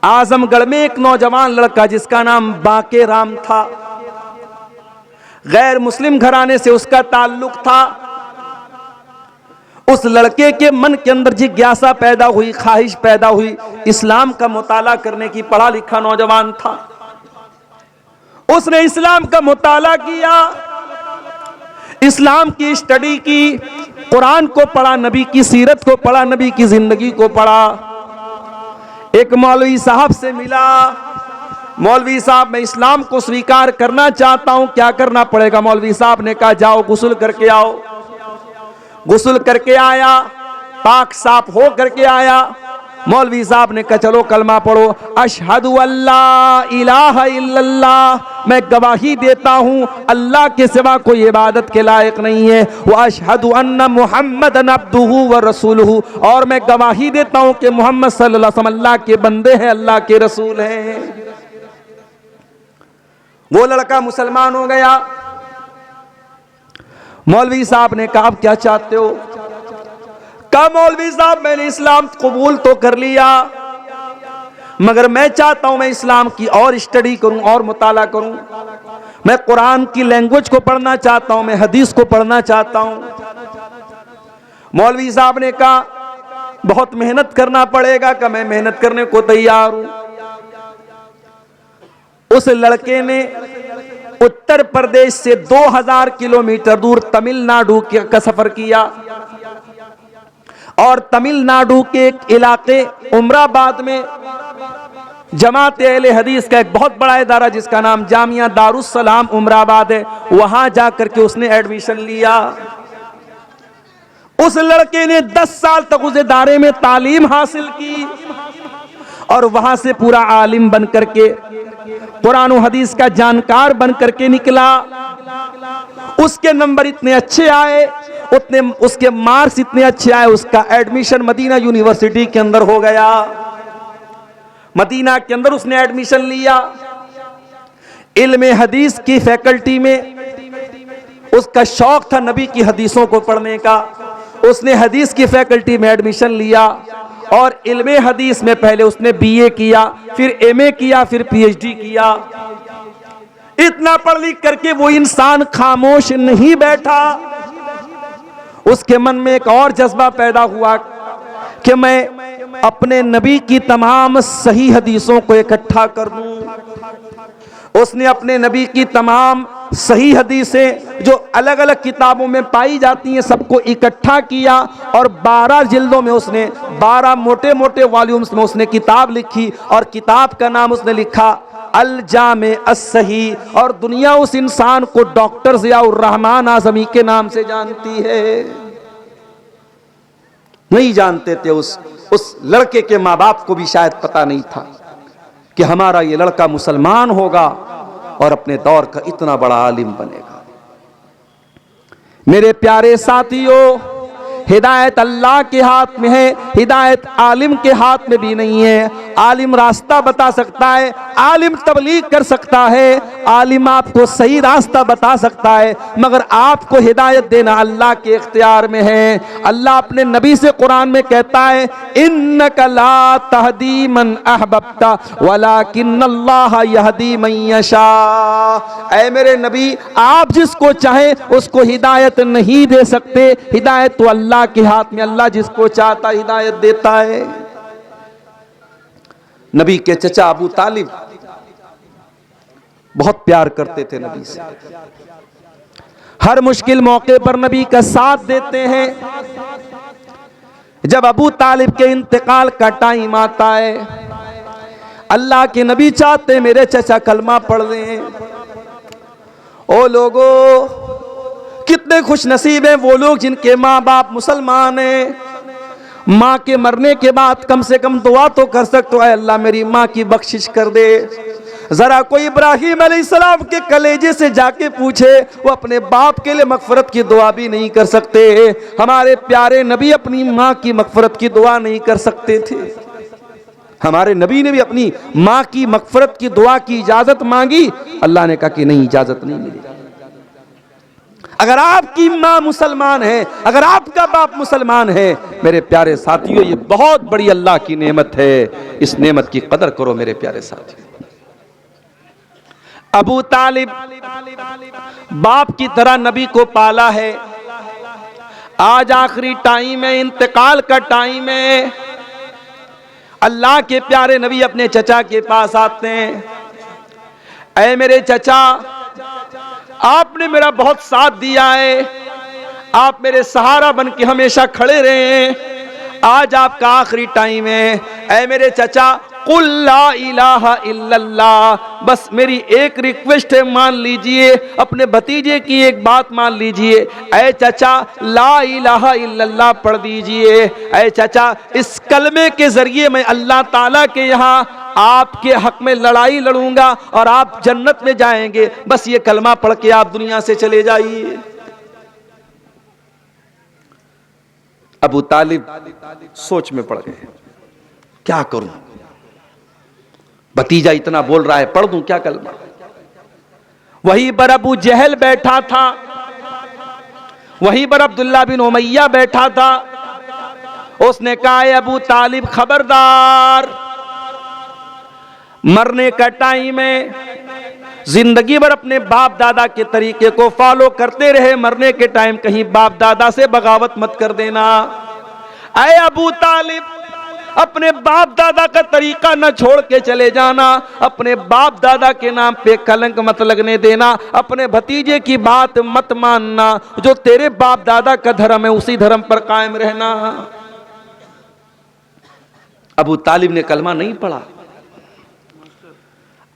आजमगढ़ में एक नौजवान लड़का जिसका नाम बाके राम था, गैर मुस्लिम घराने से उसका ताल्लुक था। उस लड़के के मन के अंदर जिज्ञासा पैदा हुई, ख्वाहिश पैदा हुई, इस्लाम का मुताला करने की। पढ़ा लिखा नौजवान था, उसने इस्लाम का मुताला किया, इस्लाम की स्टडी की, कुरान को पढ़ा, नबी की सीरत को पढ़ा, नबी की जिंदगी को पढ़ा। एक मौलवी साहब से मिला, मौलवी साहब मैं इस्लाम को स्वीकार करना चाहता हूं, क्या करना पड़ेगा? मौलवी साहब ने कहा जाओ गुस्ल करके आओ। गुस्ल करके आया, पाक साफ हो करके आया। मौलवी साहब ने कहा चलो कलमा पढ़ो, अशहदु अल्ला इलाहा इल्लल्लाह, मैं गवाही देता हूं अल्लाह के सिवा कोई इबादत के लायक नहीं है, व अशहदु अन्ना मुहम्मदन अब्दुहु व रसूलुहु, और मैं गवाही देता हूं कि मोहम्मद सल्लल्लाहु अलैहि वसल्लम अल्लाह के बंदे हैं, अल्लाह के रसूल हैं। वो लड़का मुसलमान हो गया। मौलवी साहब ने कहा आप क्या चाहते हो? कहा मौलवी साहब मैंने इस्लाम कबूल तो कर लिया, मगर मैं चाहता हूं मैं इस्लाम की और स्टडी करूं और मुताला करूं, मैं कुरान की लैंग्वेज को पढ़ना चाहता हूं, मैं हदीस को पढ़ना चाहता हूं। मौलवी साहब ने कहा बहुत मेहनत करना पड़ेगा। कि मैं मेहनत करने को तैयार हूं। उस लड़के ने उत्तर प्रदेश से 2000 किलोमीटर दूर तमिलनाडु का सफर किया, और तमिलनाडु के एक इलाके उमराबाद में जमात अहले हदीस का एक बहुत बड़ा इदारा जिसका नाम जामिया दारुस्सलाम उमराबाद है, वहां जाकर के उसने एडमिशन लिया। उस लड़के ने 10 साल तक उस इदारे में तालीम हासिल की, और वहां से पूरा आलिम बन करके, कुरान और हदीस का जानकार बन करके निकला। उसके नंबर इतने अच्छे आए, उतने उसके मार्क्स इतने अच्छे आए, उसका एडमिशन मदीना यूनिवर्सिटी के अंदर हो गया। मदीना के अंदर उसने एडमिशन लिया। इल्म हदीस की फैकल्टी में उसका शौक था नबी की हदीसों को पढ़ने का। उसने हदीस की फैकल्टी में एडमिशन लिया, और इल्मे हदीस में पहले उसने बीए किया, फिर एमए किया, फिर पीएचडी किया। इतना पढ़ लिख करके वो इंसान खामोश नहीं बैठा। उसके मन में एक और जज्बा पैदा हुआ कि मैं अपने नबी की तमाम सही हदीसों को इकट्ठा कर दूं। उसने अपने नबी की तमाम सही हदीसें जो अलग अलग किताबों में पाई जाती हैं सबको इकट्ठा किया, और 12 जिल्दों में उसने 12 मोटे मोटे वॉल्यूम्स में उसने किताब लिखी, और किताब का नाम उसने लिखा अल जामे अस्सही। और दुनिया उस इंसान को डॉक्टर ज़ियाउर रहमान आज़मी के नाम से जानती है। नहीं जानते थे, उस लड़के के माँ बाप को भी शायद पता नहीं था कि हमारा ये लड़का मुसलमान होगा और अपने दौर का इतना बड़ा आलिम बनेगा। मेरे प्यारे साथियों, हिदायत अल्लाह के हाथ में है, हिदायत आलिम के हाथ में भी नहीं है। आलिम रास्ता बता सकता है, आलिम तबलीग कर सकता है, आलिम आपको सही रास्ता बता सकता है, मगर आपको हिदायत देना अल्लाह के इख्तियार में है। अल्लाह अपने नबी से कुरान में कहता है इन्नका ला तहदी मन अहबब्ता वलाकिन्नल्लाह यहदी मन यशा। ऐ मेरे नबी, आप जिसको चाहे उसको हिदायत नहीं दे सकते, हिदायत तो अल्लाह के हाथ में, अल्लाह जिसको चाहता हिदायत देता है। नबी के चचा अबू तालिब बहुत प्यार करते थे नबी से, हर मुश्किल मौके पर नबी का साथ देते हैं। जब अबू तालिब के इंतकाल का टाइम आता है, अल्लाह के नबी चाहते मेरे चचा कलमा पढ़ लें। ओ लोगो, कितने खुश नसीब हैं वो लोग जिनके माँ बाप मुसलमान हैं। माँ के मरने के बाद कम से कम दुआ तो कर सकते हो, अल्लाह मेरी माँ की बख्शिश कर दे। जरा कोई इब्राहिम अलैहिस्सलाम के कलेजे से जाके पूछे, वो अपने बाप के लिए मगफरत की दुआ भी नहीं कर सकते। हमारे प्यारे नबी अपनी माँ की मगफरत की दुआ नहीं कर सकते थे। हमारे नबी ने भी अपनी माँ की मगफरत की दुआ की इजाजत मांगी, अल्लाह ने कहा कि नहीं, इजाजत नहीं मिली। अगर आपकी माँ मुसलमान है, अगर आपका बाप मुसलमान है, मेरे प्यारे साथियों, ये बहुत बड़ी अल्लाह की नेमत है। इस नेमत की कदर करो मेरे प्यारे साथियों। अबू तालिब बाप की तरह नबी को पाला है। आज आखिरी टाइम है, इंतकाल का टाइम है। अल्लाह के प्यारे नबी अपने चचा के पास आते हैं। ऐ मेरे चचा, आपने मेरा बहुत साथ दिया है, आप मेरे सहारा बन के हमेशा खड़े रहे हैं। आज आपका आखिरी टाइम है। ऐ मेरे चचा, कुल ला इलाहा इल्लल्लाह, बस मेरी एक रिक्वेस्ट है, मान लीजिए। अपने भतीजे की एक बात मान लीजिए। ऐ चचा, ला इलाहा इल्लल्लाह पढ़ दीजिए। ऐ चचा, इस कलमे के जरिए मैं अल्लाह ताला के यहाँ आपके हक में लड़ाई लड़ूंगा और आप जन्नत में जाएंगे। बस ये कलमा पढ़ के आप दुनिया से चले जाइए। अबू तालिब सोच में पड़ गए, क्या करूं? भतीजा इतना बोल रहा है, पढ़ दूं क्या कलमा? वहीं पर अबू जहल बैठा था, वहीं पर अब्दुल्ला बिन उमैया बैठा था। उसने कहा, अबू तालिब खबरदार, मरने का टाइम है, जिंदगी भर अपने बाप दादा के तरीके को फॉलो करते रहे, मरने के टाइम कहीं बाप दादा से बगावत मत कर देना। ऐ अबू तालिब, अपने बाप दादा का तरीका न छोड़ के चले जाना, अपने बाप दादा के नाम पे कलंक मत लगने देना, अपने भतीजे की बात मत मानना, जो तेरे बाप दादा का धर्म है उसी धर्म पर कायम रहना। अबू तालिब ने कलमा नहीं पढ़ा।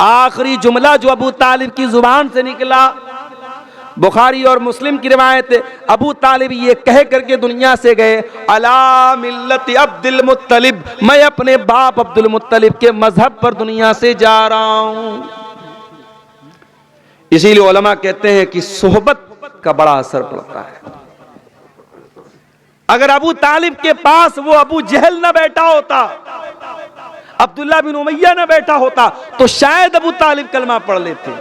आखिरी जुमला जो अबू तालिब की जुबान से निकला, बुखारी और मुस्लिम की रिवायत है, अबू तालिब ये कह करके दुनिया से गए, अला मिल्लत अब्दुल मुत्तलिब, मैं अपने बाप अब्दुल मुत्तलिब के मजहब पर दुनिया से जा रहा हूं। इसीलिए उलमा कहते हैं कि सोहबत का बड़ा असर पड़ता है। अगर अबू तालिब के पास वो अबू जहल न बैठा होता, अब्दुल्ला बिन उमैया न बैठा होता, तो शायद अबू तालिब कलमा पढ़ लेते।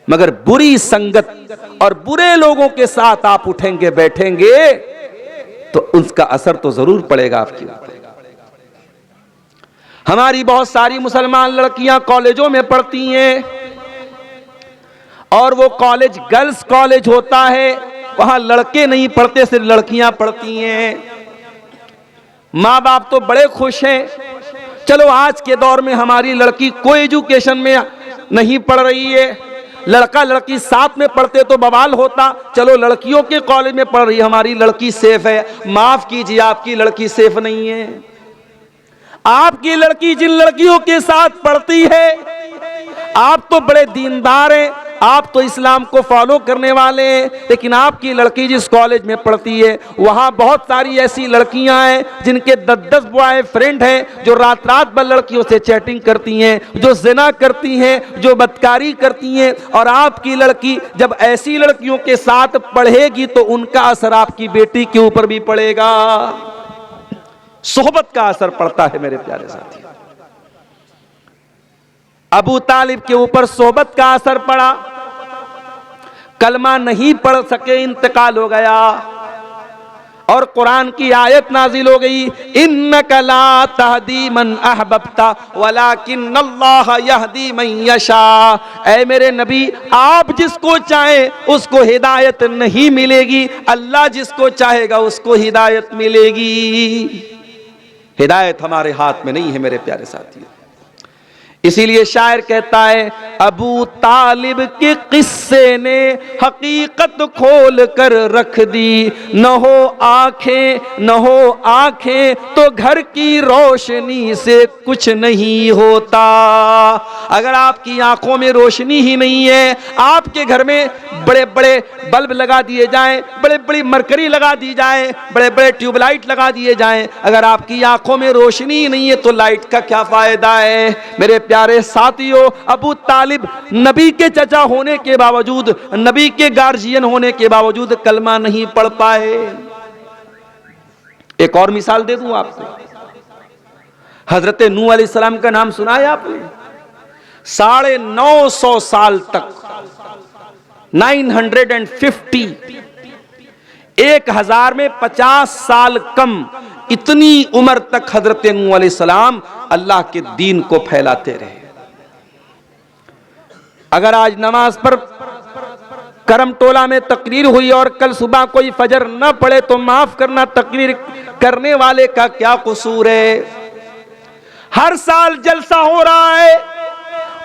मगर बुरी संगत और बुरे लोगों के साथ आप उठेंगे बैठेंगे तो उसका असर तो जरूर पड़ेगा आपकी ऊपर। हमारी बहुत सारी मुसलमान लड़कियां कॉलेजों में पढ़ती हैं और वो कॉलेज गर्ल्स कॉलेज होता है, वहां लड़के नहीं पढ़ते, सिर्फ लड़कियां पढ़ती हैं। माँ बाप तो बड़े खुश हैं, चलो आज के दौर में हमारी लड़की कोई एजुकेशन में नहीं पढ़ रही है, लड़का लड़की साथ में पढ़ते तो बवाल होता, चलो लड़कियों के कॉलेज में पढ़ रही है, हमारी लड़की सेफ है। माफ कीजिए, आपकी लड़की सेफ नहीं है। आपकी लड़की जिन लड़कियों के साथ पढ़ती है, आप तो बड़े दीनदार हैं, आप तो इस्लाम को फॉलो करने वाले हैं, लेकिन आपकी लड़की जिस कॉलेज में पढ़ती है वहां बहुत सारी ऐसी लड़कियां हैं जिनके 10-10 बॉयफ्रेंड हैं, जो रात रात भर लड़कियों से चैटिंग करती हैं, जो जिना करती हैं, जो बदकारी करती हैं। और आपकी लड़की जब ऐसी लड़कियों के साथ पढ़ेगी तो उनका असर आपकी बेटी के ऊपर भी पड़ेगा। सोहबत का असर पड़ता है मेरे प्यारे साथी। अबू तालिब के ऊपर सोहबत का असर पड़ा, कलमा नहीं पढ़ सके, इंतकाल हो गया और कुरान की आयत नाजिल हो गई, इन्नका ला तहदी मन अहबब्ता वलाकिन्नल्लाह यहदी मन यशा। ऐ मेरे नबी, आप जिसको चाहे उसको हिदायत नहीं मिलेगी, अल्लाह जिसको चाहेगा उसको हिदायत मिलेगी। हिदायत हमारे हाथ में नहीं है मेरे प्यारे साथियों। इसीलिए शायर कहता है, अबू तालिब के किस्से ने हकीकत खोल कर रख दी, न हो आंखें तो घर की रोशनी से कुछ नहीं होता। अगर आपकी आंखों में रोशनी ही नहीं है, आपके घर में बड़े बड़े बल्ब लगा दिए जाएं, बड़े बड़ी मरकरी लगा दी जाए, बड़े बड़े ट्यूबलाइट लगा दिए जाएं, अगर आपकी आंखों में रोशनी ही नहीं है तो लाइट का क्या फायदा है। मेरे प्यारे साथियों, अबू तालिब नबी के चचा होने के बावजूद, नबी के गार्जियन होने के बावजूद कलमा नहीं पढ़ पाए। एक और मिसाल दे दूं आपको, हजरत नूह अलैहिस्सलाम का नाम सुना है आपने? 950 साल तक 950, 1000 में 50 साल कम, इतनी उम्र तक हजरत नूह अलैहिस्सलाम अल्लाह के दीन को फैलाते रहे। अगर आज नमाज पर करम टोला में तकरीर हुई और कल सुबह कोई फजर न पड़े तो माफ करना, तकरीर करने वाले का क्या कसूर है। हर साल जलसा हो रहा है,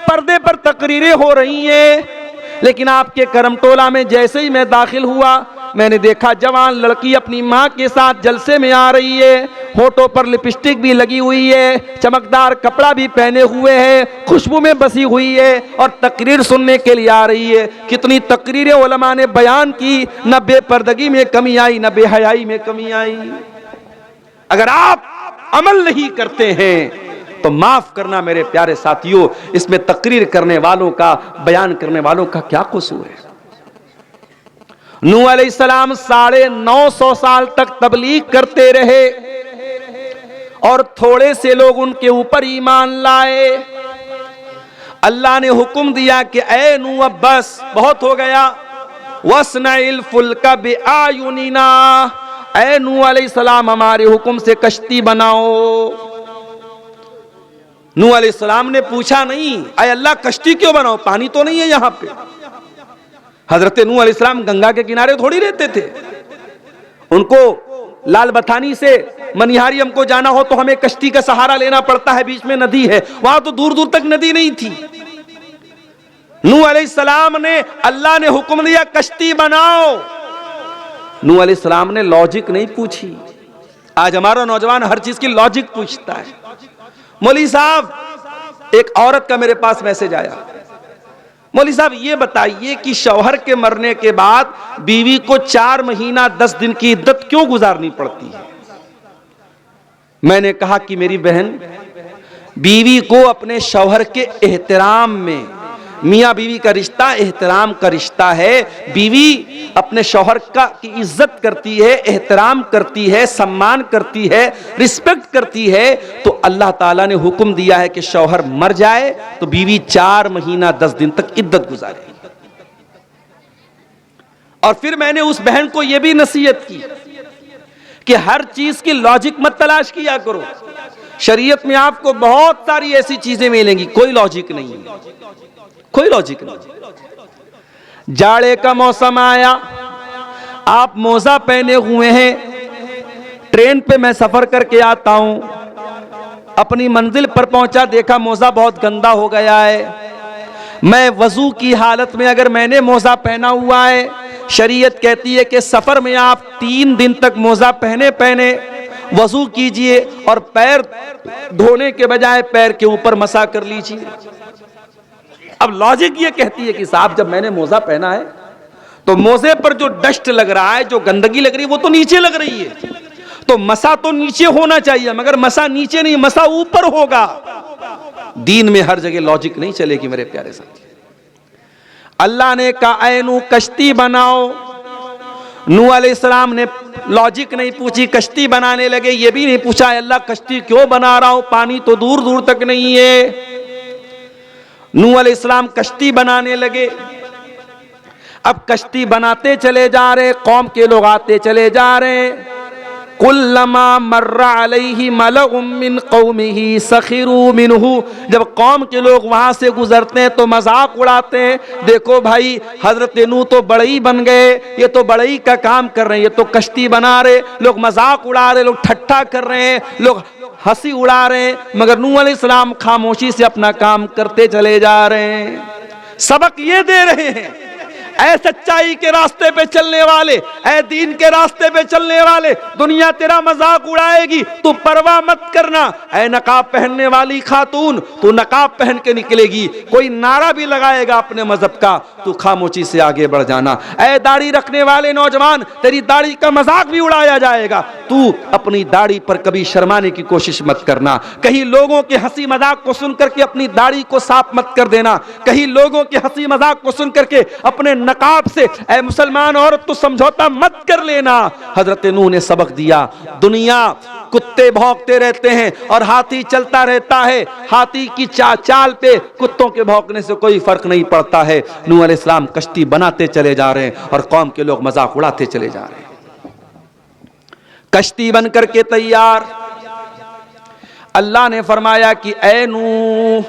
पर्दे पर तकरीरें हो रही हैं, लेकिन आपके करम टोला में जैसे ही मैं दाखिल हुआ, मैंने देखा जवान लड़की अपनी माँ के साथ जलसे में आ रही है, होठों पर लिपस्टिक भी लगी हुई है, चमकदार कपड़ा भी पहने हुए है, खुशबू में बसी हुई है और तकरीर सुनने के लिए आ रही है। कितनी तकरीरें उलमा ने बयान की, न बेपर्दगी में कमी आई, न बेहयाई में कमी आई। अगर आप अमल नहीं करते हैं तो माफ करना मेरे प्यारे साथियों, इसमें तकरीर करने वालों का, बयान करने वालों का क्या कसूर है। नूह अलैहिस्सलाम 950 साल तक तबलीग करते रहे और थोड़े से लोग उनके ऊपर ईमान लाए। अल्लाह ने हुक्म दिया कि ऐ नूह अब बस बहुत हो गया, वस्नाइल फुल्का बिआयुनिना, ऐ नूह अलैहिस्सलाम हमारे हुक्म से कश्ती बनाओ। नूह अलैहिस्सलाम ने पूछा नहीं, ऐ अल्लाह कश्ती क्यों बनाओ, पानी तो नहीं है यहां पे। हजरत नूह अलैहिस्सलाम गंगा के किनारे थोड़ी रहते थे, उनको लाल बथानी से मनिहारियम को जाना हो तो हमें कश्ती का सहारा लेना पड़ता है, बीच में नदी है, वहां तो दूर दूर तक नदी नहीं थी। नूह अलैहिस्सलाम ने, अल्लाह ने हुक्म दिया कश्ती बनाओ। नूह अलैहिस्सलाम ने लॉजिक नहीं पूछी। आज हमारा नौजवान हर चीज की लॉजिक पूछता है। मौलवी साहब, एक औरत का मेरे पास मैसेज आया, मौलवी साहब ये बताइए कि शौहर के मरने के बाद बीवी को 4 महीना 10 दिन की इद्दत क्यों गुजारनी पड़ती है। मैंने कहा कि मेरी बहन, बीवी को अपने शौहर के एहतराम में, मियाँ बीवी का रिश्ता एहतराम का रिश्ता है, बीवी अपने शौहर का की इज्जत करती है, एहतराम करती है, सम्मान करती है, रिस्पेक्ट करती है, तो अल्लाह ताला ने हुक्म दिया है कि शौहर मर जाए तो बीवी 4 महीना 10 दिन तक इद्दत गुजारे। और फिर मैंने उस बहन को यह भी नसीहत की कि हर चीज की लॉजिक मत तलाश किया करो। शरीयत में आपको बहुत सारी ऐसी चीजें मिलेंगी, कोई लॉजिक नहीं है, कोई लॉजिक नहीं। जाड़े का मौसम आया, आप मोजा पहने हुए हैं, ट्रेन पे मैं सफर करके आता हूं, अपनी मंजिल पर पहुंचा, देखा मोजा बहुत गंदा हो गया है। मैं वजू की हालत में, अगर मैंने मोजा पहना हुआ है, शरीयत कहती है कि सफर में आप 3 दिन तक मोजा पहने पहने वजू कीजिए और पैर धोने के बजाय पैर के ऊपर मसा कर लीजिए। अब लॉजिक ये कहती है कि साहब जब मैंने मोजा पहना है तो मोजे पर जो डस्ट लग रहा है, जो गंदगी लग रही है, वो तो नीचे लग रही है, तो मसा तो नीचे होना चाहिए, मगर मसा नीचे नहीं, मसा ऊपर होगा। दीन में हर जगह लॉजिक नहीं चलेगी मेरे प्यारे साथी। अल्लाह ने कहा ऐ नूह कश्ती बनाओ। नूह अलैहिस्सलाम ने लॉजिक नहीं पूछी, कश्ती बनाने लगे। ये भी नहीं पूछा अल्लाह कश्ती क्यों बना रहा हूं, पानी तो दूर दूर तक नहीं है। नूह अलैहिस्सलाम कश्ती बनाने लगे। अब कश्ती बनाते चले जा रहे, कौम के लोग आते चले जा रहे। कुल्लमा मर्रा अलैहि मलउम मिन कौमिही सखिरू मिनहु, जब कौम के लोग वहां से गुजरते हैं तो मजाक उड़ाते हैं, देखो भाई हजरत नूह तो बड़ई बन गए, ये तो बड़ई का काम कर रहे हैं, ये तो कश्ती बना रहे, लोग मजाक उड़ा रहे, लोग ठट्ठा कर रहे हैं, लोग हंसी उड़ा रहे हैं, मगर नूह अलैहिस्सलाम खामोशी से अपना काम करते चले जा रहे हैं। सबक ये दे रहे हैं, ऐ सच्चाई के रास्ते पे चलने वाले, ऐ दीन के रास्ते पे चलने वाले, दुनिया तेरा मजाक उड़ाएगी, तू परवाह मत करना। ऐ नकाब पहनने वाली खातून, तू नकाब पहन के निकलेगी, कोई नारा भी लगाएगा अपने मजहब का, तू खामोशी से आगे बढ़ जाना। ऐ दाढ़ी रखने वाले नौजवान, तेरी दाढ़ी का मजाक भी उड़ाया जाएगा, तू अपनी दाढ़ी पर कभी शर्माने की कोशिश मत करना। कहीं लोगों के हंसी मजाक को सुन करके अपनी दाढ़ी को साफ मत कर देना, कहीं लोगों के हंसी मजाक को सुन करके अपने नकाब से, ऐ मुसलमान औरत तो समझौता मत कर लेना। हजरत नूह ने सबक दिया, दुनिया कुत्ते भौंकते रहते हैं और हाथी चलता रहता है, हाथी की चाल पे कुत्तों के भौंकने से कोई फर्क नहीं पड़ता है। नूह अलैहिस्सलाम कश्ती बनाते चले जा रहे हैं और कौम के लोग मजाक उड़ाते चले जा रहे हैं। कश्ती बन करके तैयार, अल्लाह ने फरमाया कि ऐ नूह,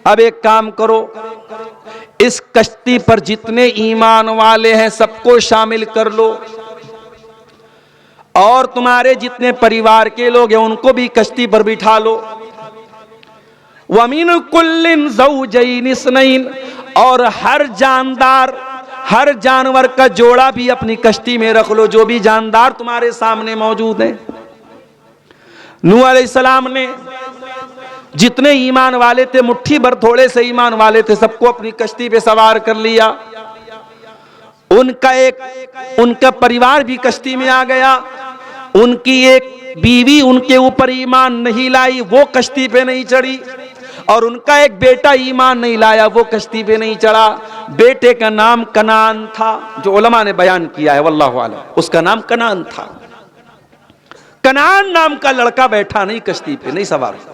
अब एक काम करो, इस कश्ती पर जितने ईमान वाले हैं सबको शामिल कर लो और तुम्हारे जितने परिवार के लोग हैं उनको भी कश्ती पर बिठा लो। वमिन कुल्लिन ज़ौजैन इस्नैन, और हर जानदार, हर जानवर का जोड़ा भी अपनी कश्ती में रख लो, जो भी जानदार तुम्हारे सामने मौजूद है। नूह अलैहिस्सलाम ने जितने ईमान वाले थे, मुट्ठी भर थोड़े से ईमान वाले थे, सबको अपनी कश्ती पे सवार कर लिया। उनका परिवार भी कश्ती में आ गया। उनकी एक बीवी उनके ऊपर ईमान नहीं लाई, वो कश्ती पे नहीं चढ़ी, और उनका एक बेटा ईमान नहीं लाया, वो कश्ती पे नहीं चढ़ा। बेटे का नाम कनान था, जो उलमा ने बयान किया है, वल्लाहु आलम, उसका नाम कनान था। कनान नाम का लड़का बैठा नहीं कश्ती पे, नहीं सवार हुआ।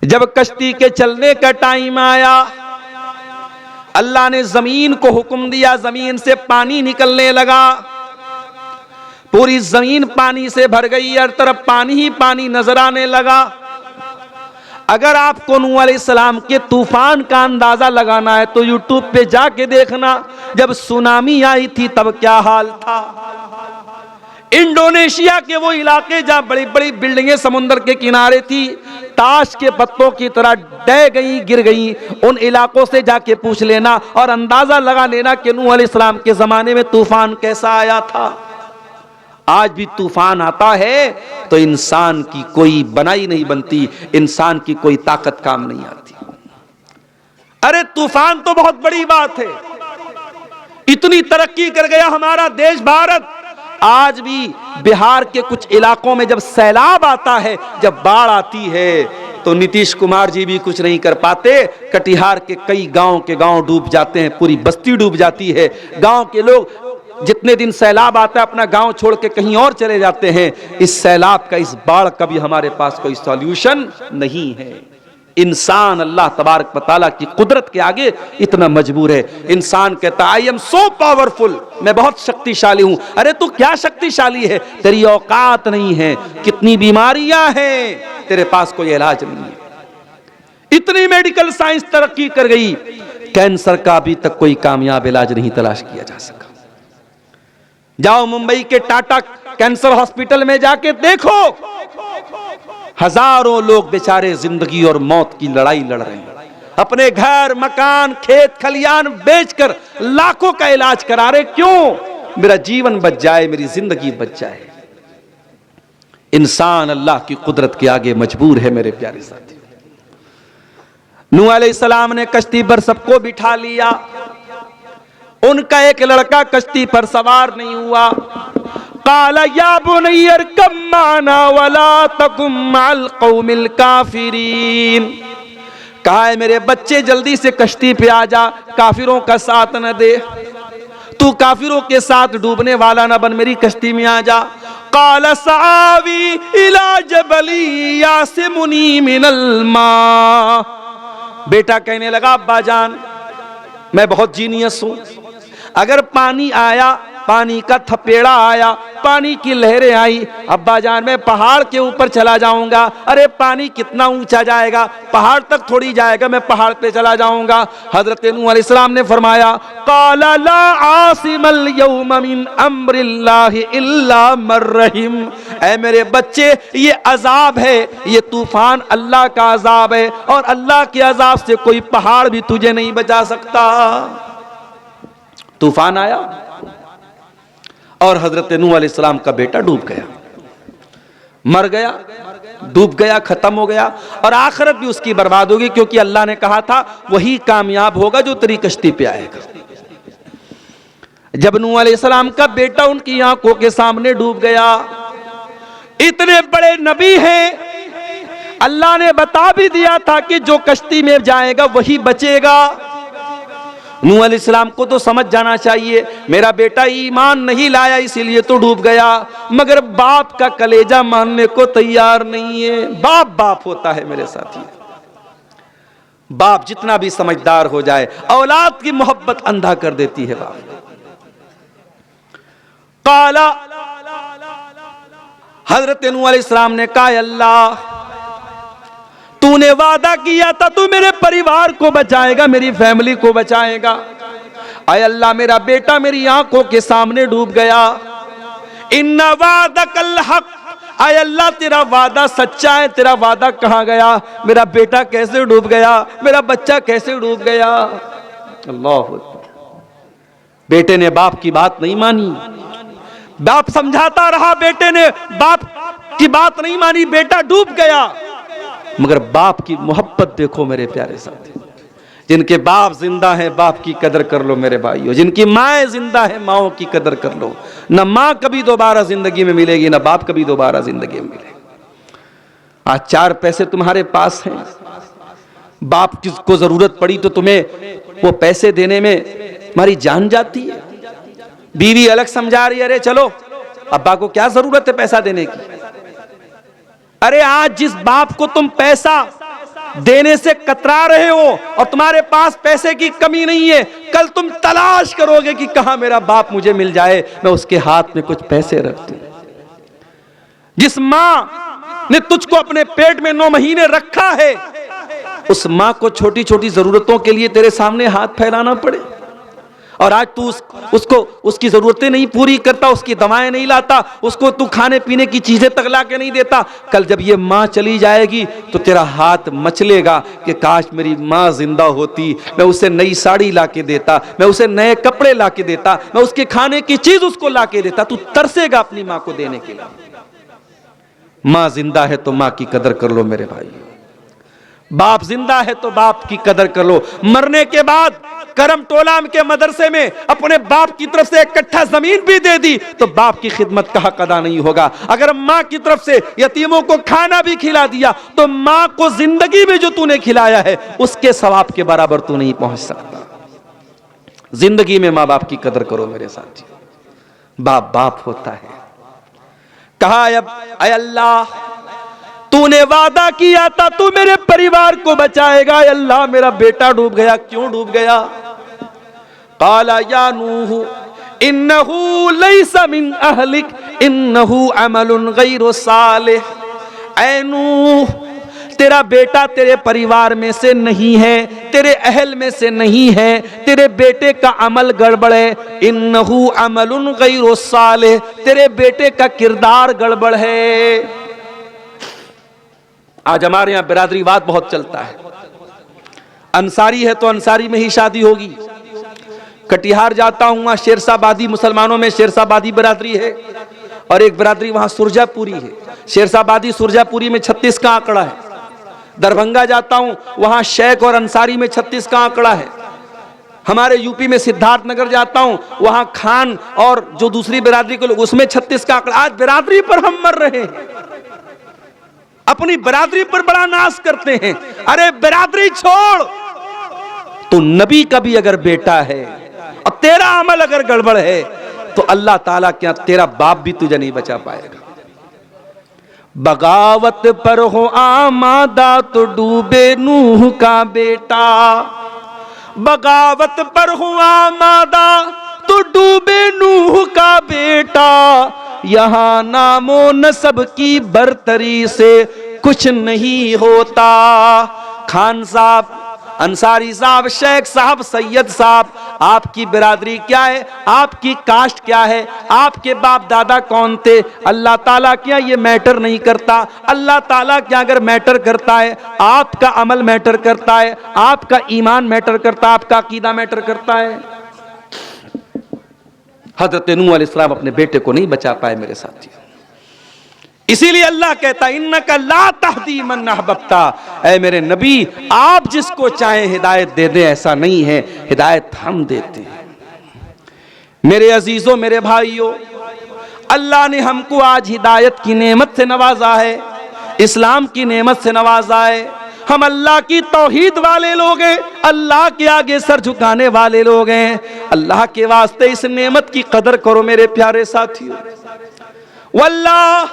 जब कश्ती के चलने का टाइम आया, अल्लाह ने जमीन को हुक्म दिया, जमीन से पानी निकलने लगा। पूरी जमीन पानी से भर गई, हर तरफ पानी ही पानी नजर आने लगा। अगर आपको नूह अलैहिस्सलाम के तूफान का अंदाजा लगाना है तो यूट्यूब पे जाके देखना, जब सुनामी आई थी तब क्या हाल था। इंडोनेशिया के वो इलाके जहां बड़ी बड़ी बिल्डिंगें समुद्र के किनारे थी, ताश के पत्तों की तरह डह गई, गिर गई, उन इलाकों से जाके पूछ लेना और अंदाजा लगा लेना कि नूह अलैहिस्सलाम के जमाने में तूफान कैसा आया था। आज भी तूफान आता है तो इंसान की कोई बनाई नहीं बनती, इंसान की कोई ताकत काम नहीं आती। अरे तूफान तो बहुत बड़ी बात है, इतनी तरक्की कर गया हमारा देश भारत। आज भी बिहार के कुछ इलाकों में जब सैलाब आता है, जब बाढ़ आती है, तो नीतीश कुमार जी भी कुछ नहीं कर पाते। कटिहार के कई गांव के गांव डूब जाते हैं, पूरी बस्ती डूब जाती है। गांव के लोग जितने दिन सैलाब आता है अपना गांव छोड़ के कहीं और चले जाते हैं। इस सैलाब का, इस बाढ़ का भी हमारे पास कोई सॉल्यूशन नहीं है। इंसान अल्लाह तबारक व तआला की कुदरत के आगे इतना मजबूर है। इंसान कहता है आई एम सो पावरफुल, मैं बहुत शक्तिशाली हूं। अरे तू क्या शक्तिशाली है, तेरी औकात नहीं है। कितनी बीमारियां हैं, तेरे पास कोई इलाज नहीं है। इतनी मेडिकल साइंस तरक्की कर गई, कैंसर का अभी तक कोई कामयाब इलाज नहीं तलाश किया जा सका। जाओ मुंबई के टाटा कैंसर हॉस्पिटल में जाके देखो, हजारों लोग बेचारे जिंदगी और मौत की लड़ाई लड़ रहे हैं। अपने घर, मकान, खेत खलियान बेचकर लाखों का इलाज करा रहे। क्यों? मेरा जीवन बच जाए, मेरी जिंदगी बच जाए। इंसान अल्लाह की कुदरत के आगे मजबूर है। मेरे प्यारे साथी, नूह अलैहिस्सलाम ने कश्ती पर सबको बिठा लिया। उनका एक लड़का कश्ती पर सवार नहीं हुआ। काला या बुनय्या इरकब माना वला तकुम मअल कौमिल काफिरीन, कहा है मेरे बच्चे जल्दी से कश्ती पे आ जा, काफिरों का साथ न दे, तू काफिरों के साथ डूबने वाला न बन, मेरी कश्ती में आ जा। काला सावी इला जबली यासिमुनी मिनल मा, बेटा कहने लगा अब्बा जान मैं बहुत जीनियस हूं, अगर पानी आया, पानी का थपेड़ा आया, पानी की लहरें आई, अब्बा जान मैं पहाड़ के ऊपर चला जाऊंगा। अरे पानी कितना ऊंचा जाएगा, पहाड़ तक थोड़ी जाएगा, मैं पहाड़ पे चला जाऊंगा। हजरत नूह अलैहिस्सलाम ने फरमाया काला ला आसिमल यौम मिन अम्रिल्लाहि इल्ला मर रहीम, ऐ मेरे बच्चे ये अजाब है, ये तूफान अल्लाह का अजाब है, और अल्लाह के अजाब से कोई पहाड़ भी तुझे नहीं बचा सकता। तूफान आया और हजरत नूह अलैहिस्सलाम का बेटा डूब गया, मर गया, डूब गया, खत्म हो गया, और आखिरत भी उसकी बर्बाद होगी, क्योंकि अल्लाह ने कहा था वही कामयाब होगा जो तेरी कश्ती पे आएगा। जब नूह अलैहिस्सलाम का बेटा उनकी आंखों के सामने डूब गया, इतने बड़े नबी हैं, अल्लाह ने बता भी दिया था कि जो कश्ती में जाएगा वही बचेगा। नूह अलैहिस्सलाम को तो समझ जाना चाहिए मेरा बेटा ईमान नहीं लाया इसीलिए तो डूब गया, मगर बाप का कलेजा मानने को तैयार नहीं है। बाप बाप होता है मेरे साथी। बाप जितना भी समझदार हो जाए, औलाद की मोहब्बत अंधा कर देती है बाप। काला, हजरत नूह अलैहिस्सलाम ने कहा, अल्लाह तूने वादा किया था तू मेरे परिवार को बचाएगा, मेरी फैमिली को बचाएगा। आय अल्लाह मेरा बेटा मेरी आंखों के सामने डूब गया। इन्ना वादकल हक, आय अल्लाह तेरा वादा सच्चा है, तेरा वादा कहां गया? मेरा बेटा कैसे डूब गया, मेरा बच्चा कैसे डूब गया? अल्लाह, बेटे ने बाप की बात नहीं मानी। बाप समझाता रहा, बेटे ने बाप की बात नहीं मानी, बेटा डूब गया। मगर बाप की मोहब्बत देखो मेरे प्यारे साथी। जिनके बाप जिंदा हैं बाप की कदर कर लो मेरे भाइयों, जिनकी माएँ जिंदा है माओं की कदर कर लो। न माँ कभी दोबारा जिंदगी में मिलेगी, न बाप कभी दोबारा जिंदगी में मिलेगा। आज 4 पैसे तुम्हारे पास हैं, बाप को जरूरत पड़ी तो तुम्हें वो पैसे देने में तुम्हारी जान जाती है। बीवी अलग समझा रही है, अरे चलो अब्बा को क्या जरूरत है पैसा देने की। अरे आज जिस बाप को तुम पैसा देने से कतरा रहे हो और तुम्हारे पास पैसे की कमी नहीं है, कल तुम तलाश करोगे कि कहां मेरा बाप मुझे मिल जाए, मैं उसके हाथ में कुछ पैसे रख दूं। जिस मां ने तुझको अपने पेट में 9 महीने रखा है, उस मां को छोटी छोटी जरूरतों के लिए तेरे सामने हाथ फैलाना पड़े और आज तू उसको उसकी जरूरतें नहीं पूरी करता, उसकी दवाएं नहीं लाता, उसको तू खाने पीने की चीजें तक ला के नहीं देता। कल जब ये माँ चली जाएगी तो तेरा हाथ मचलेगा कि काश मेरी माँ जिंदा होती, मैं उसे नई साड़ी ला के देता, मैं उसे नए कपड़े ला के देता, मैं उसके खाने की चीज उसको ला के देता। तू तरसेगा अपनी माँ को देने के लिए। माँ जिंदा है तो माँ की कदर कर लो मेरे भाई, बाप जिंदा है तो बाप की कदर कर लो। मरने के बाद करम टोला के मदरसे में अपने बाप की तरफ से 1 कट्ठा जमीन भी दे दी तो बाप की खिदमत का हक अदा नहीं होगा। अगर माँ की तरफ से यतीमों को खाना भी खिला दिया तो माँ को जिंदगी में जो तूने खिलाया है उसके सवाब के बराबर तू नहीं पहुंच सकता। जिंदगी में माँ बाप की कदर करो मेरे साथी। बाप बाप होता है। कहा अब ऐ अल्लाह तूने वादा किया था तू मेरे परिवार को बचाएगा, अल्लाह मेरा बेटा डूब गया, क्यों डूब गया? काला या नूह इन्नहु लैसा मिन अहलिक इन्नहु अमलुन गैरु सालिह। ऐ नूह तेरा बेटा तेरे परिवार में से नहीं है, तेरे अहल में से नहीं है, तेरे बेटे का अमल गड़बड़ है। इन्नहु अमलुन गैरु सालिह, तेरे बेटे का किरदार गड़बड़ है। आज हमारे यहां बिरादरीवाद बहुत चलता है। अंसारी है तो अंसारी में ही शादी होगी। कटिहार जाता हूं, वहां शेरशाहबादी, मुसलमानों में शेरशाहबादी बिरादरी है और एक बिरादरी वहां सुरजापुरी है। शेरशाहबादी सुरजापुरी में 36 का आंकड़ा है। दरभंगा जाता हूं, वहां शेख और अंसारी में 36 का आंकड़ा है। हमारे यूपी में सिद्धार्थनगर जाता हूं, वहां खान और जो दूसरी बिरादरी के लोग उसमें 36 का आंकड़ा। आज बिरादरी पर हम मर रहे हैं, अपनी बिरादरी पर बड़ा नाश करते हैं। अरे बिरादरी छोड़, तो नबी का भी अगर बेटा है और तेरा अमल अगर गड़बड़ है तो अल्लाह ताला क्या तेरा बाप भी तुझे नहीं बचा पाएगा। बगावत पर हो आमादा तो डूबे नूह का बेटा, बगावत पर हो आमादा तो डूबे नूह का बेटा। यहां नामो नसब की बरतरी से कुछ नहीं होता। खान साहब, अंसारी साहब, शेख साहब, सैयद साहब, आपकी बिरादरी क्या है, आपकी कास्ट क्या है, आपके बाप दादा कौन थे, अल्लाह ताला क्या ये मैटर नहीं करता। अल्लाह ताला क्या अगर मैटर करता है, आपका अमल मैटर करता है, आपका ईमान मैटर करता है, आपका अकीदा मैटर करता है। हजरत नूह अलैहिस्सलाम अपने बेटे को नहीं बचा पाए मेरे साथी। इसीलिए अल्लाह कहता है इन्नका ला तहदी मन अहबब्ता, ऐ मेरे नबी आप जिसको चाहे हिदायत दे दें, ऐसा नहीं है, हिदायत हम देते हैं। मेरे अजीजों, मेरे भाइयों, अल्लाह ने हमको आज हिदायत की नेमत से नवाजा है, इस्लाम की नेमत से नवाजा है। हम अल्लाह की तौहीद वाले लोग हैं, अल्लाह के आगे सर झुकाने वाले लोग हैं। अल्लाह के वास्ते इस नेमत की कदर करो मेरे प्यारे साथियों। वल्लाह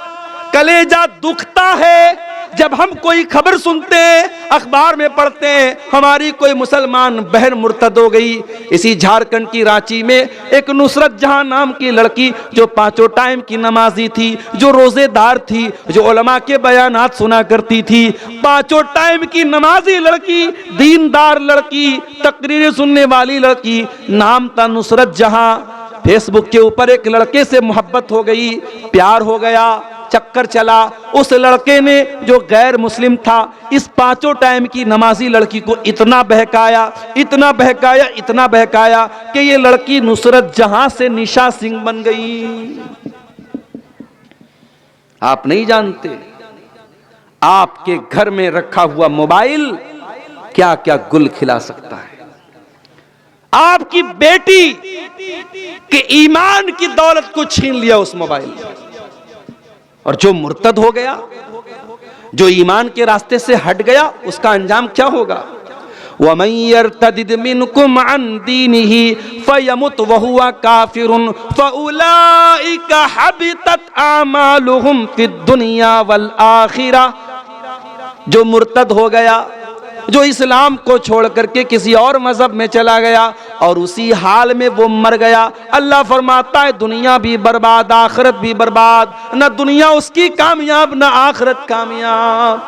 कलेजा दुखता है जब हम कोई खबर सुनते हैं, अखबार में पढ़ते हैं हमारी कोई मुसलमान बहन मुर्तद हो गई। इसी झारखंड की रांची में एक नुसरत जहां नाम की लड़की, जो 5 टाइम की नमाजी थी, जो रोजेदार थी, जो उलमा के बयानात सुना करती थी, 5 टाइम की नमाजी लड़की, दीनदार लड़की, तकरीरें सुनने वाली लड़की, नाम था नुसरत जहां। फेसबुक के ऊपर एक लड़के से मोहब्बत हो गई, प्यार हो गया, चक्कर चला। उस लड़के ने जो गैर मुस्लिम था, इस 5 टाइम की नमाजी लड़की को इतना बहकाया, इतना बहकाया, इतना बहकाया कि ये लड़की नुसरत जहां से निशा सिंह बन गई। आप नहीं जानते आपके घर में रखा हुआ मोबाइल क्या क्या गुल खिला सकता है। आपकी बेटी के ईमान की दौलत को छीन लिया उस मोबाइल ने। और जो मुर्तद हो गया, जो ईमान के रास्ते से हट गया, उसका अंजाम क्या होगा? वमन यर्तदिद मिनकुम अन दीनिही फयमुत वहुवा काफिरुन फउलाइका हबितत आमालुहुम फिद दुनिया वल आखिरा। जो मुर्तद हो गया, जो इस्लाम को छोड़ करके किसी और मजहब में चला गया और उसी हाल में वो मर गया, अल्लाह फरमाता है दुनिया भी बर्बाद, आखिरत भी बर्बाद। न दुनिया उसकी कामयाब, न आखिरत कामयाब।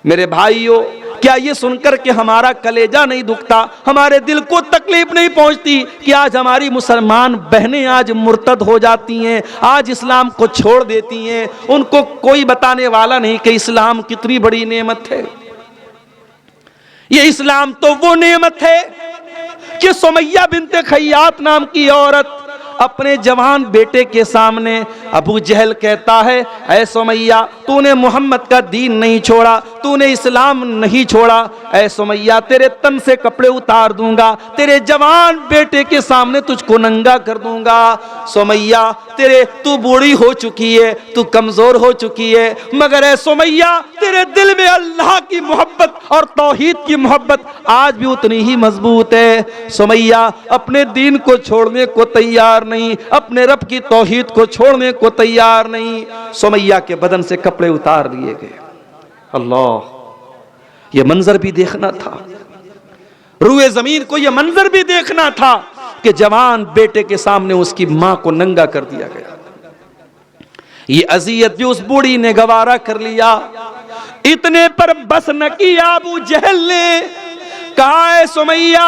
मेरे भाइयों, क्या ये सुनकर के हमारा कलेजा नहीं दुखता, हमारे दिल को तकलीफ नहीं पहुंचती कि आज हमारी मुसलमान बहनें आज मुर्तद हो जाती हैं, आज इस्लाम को छोड़ देती हैं। उनको कोई बताने वाला नहीं कि इस्लाम कितनी बड़ी नेमत है। ये इस्लाम तो वो नेमत है कि सुमैया बिन्ते खैयात नाम की औरत अपने जवान बेटे के सामने अबू जहल कहता है, ऐ सुमैया तूने मोहम्मद का दीन नहीं छोड़ा, तूने इस्लाम नहीं छोड़ा, ऐ सुमैया तेरे तन से कपड़े उतार दूंगा, तेरे जवान बेटे के सामने तुझको नंगा कर दूंगा। सुमैया तू बूढ़ी हो चुकी है, तू कमजोर हो चुकी है, मगर ऐ सुमैया तेरे दिल में अल्लाह की मोहब्बत और तौहीद की मोहब्बत आज भी उतनी ही मजबूत है। सुमैया अपने दीन को छोड़ने को तैयार नहीं, अपने रब की तौहीद को छोड़ने को तैयार नहीं। सुमैया के बदन से कपड़े उतार लिए गए। अल्लाह, ये मंजर भी देखना था, रूए जमीन को यह मंजर भी देखना था कि जवान बेटे के सामने उसकी मां को नंगा कर दिया गया। ये अजियत भी उस बूढ़ी ने गवारा कर लिया। इतने पर बस न किया अबू जहल ने, कहा है सुमैया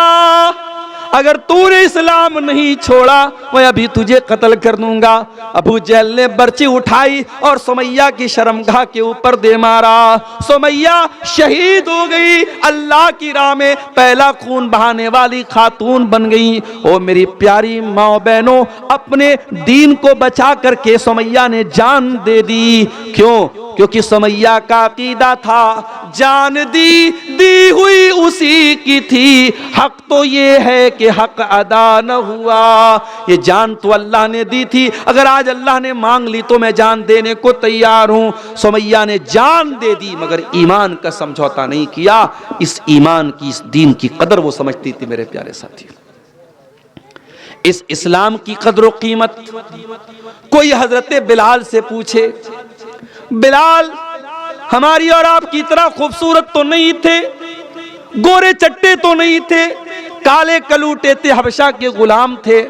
अगर तूने इस्लाम नहीं छोड़ा मैं अभी तुझे कत्ल कर दूंगा। अबू जहल ने बर्ची उठाई और सुमैया की शर्मगाह के ऊपर दे मारा। सुमैया शहीद हो गई, अल्लाह की राह में पहला खून बहाने वाली खातून बन गई। ओ मेरी प्यारी माँ बहनों, अपने दीन को बचा करके सुमैया ने जान दे दी। क्यों? क्योंकि सुमैया का अकीदा था जान दी हुई उसी की थी, हक तो ये है कि हक अदा न हुआ। ये जान तो अल्लाह ने दी थी, अगर आज अल्लाह ने मांग ली तो मैं जान देने को तैयार हूं। सुमैया ने जान दे दी मगर ईमान का समझौता नहीं किया। इस ईमान की, इस दीन की कदर वो समझती थी मेरे प्यारे साथियों। इस इस्लाम की कदर व कीमत कोई हजरत बिलाल से पूछे, बिलाल हमारी और आपकी तरह खूबसूरत तो नहीं थे, गोरे चट्टे तो नहीं थे, काले कलूटे थे, हबशा के गुलाम थे।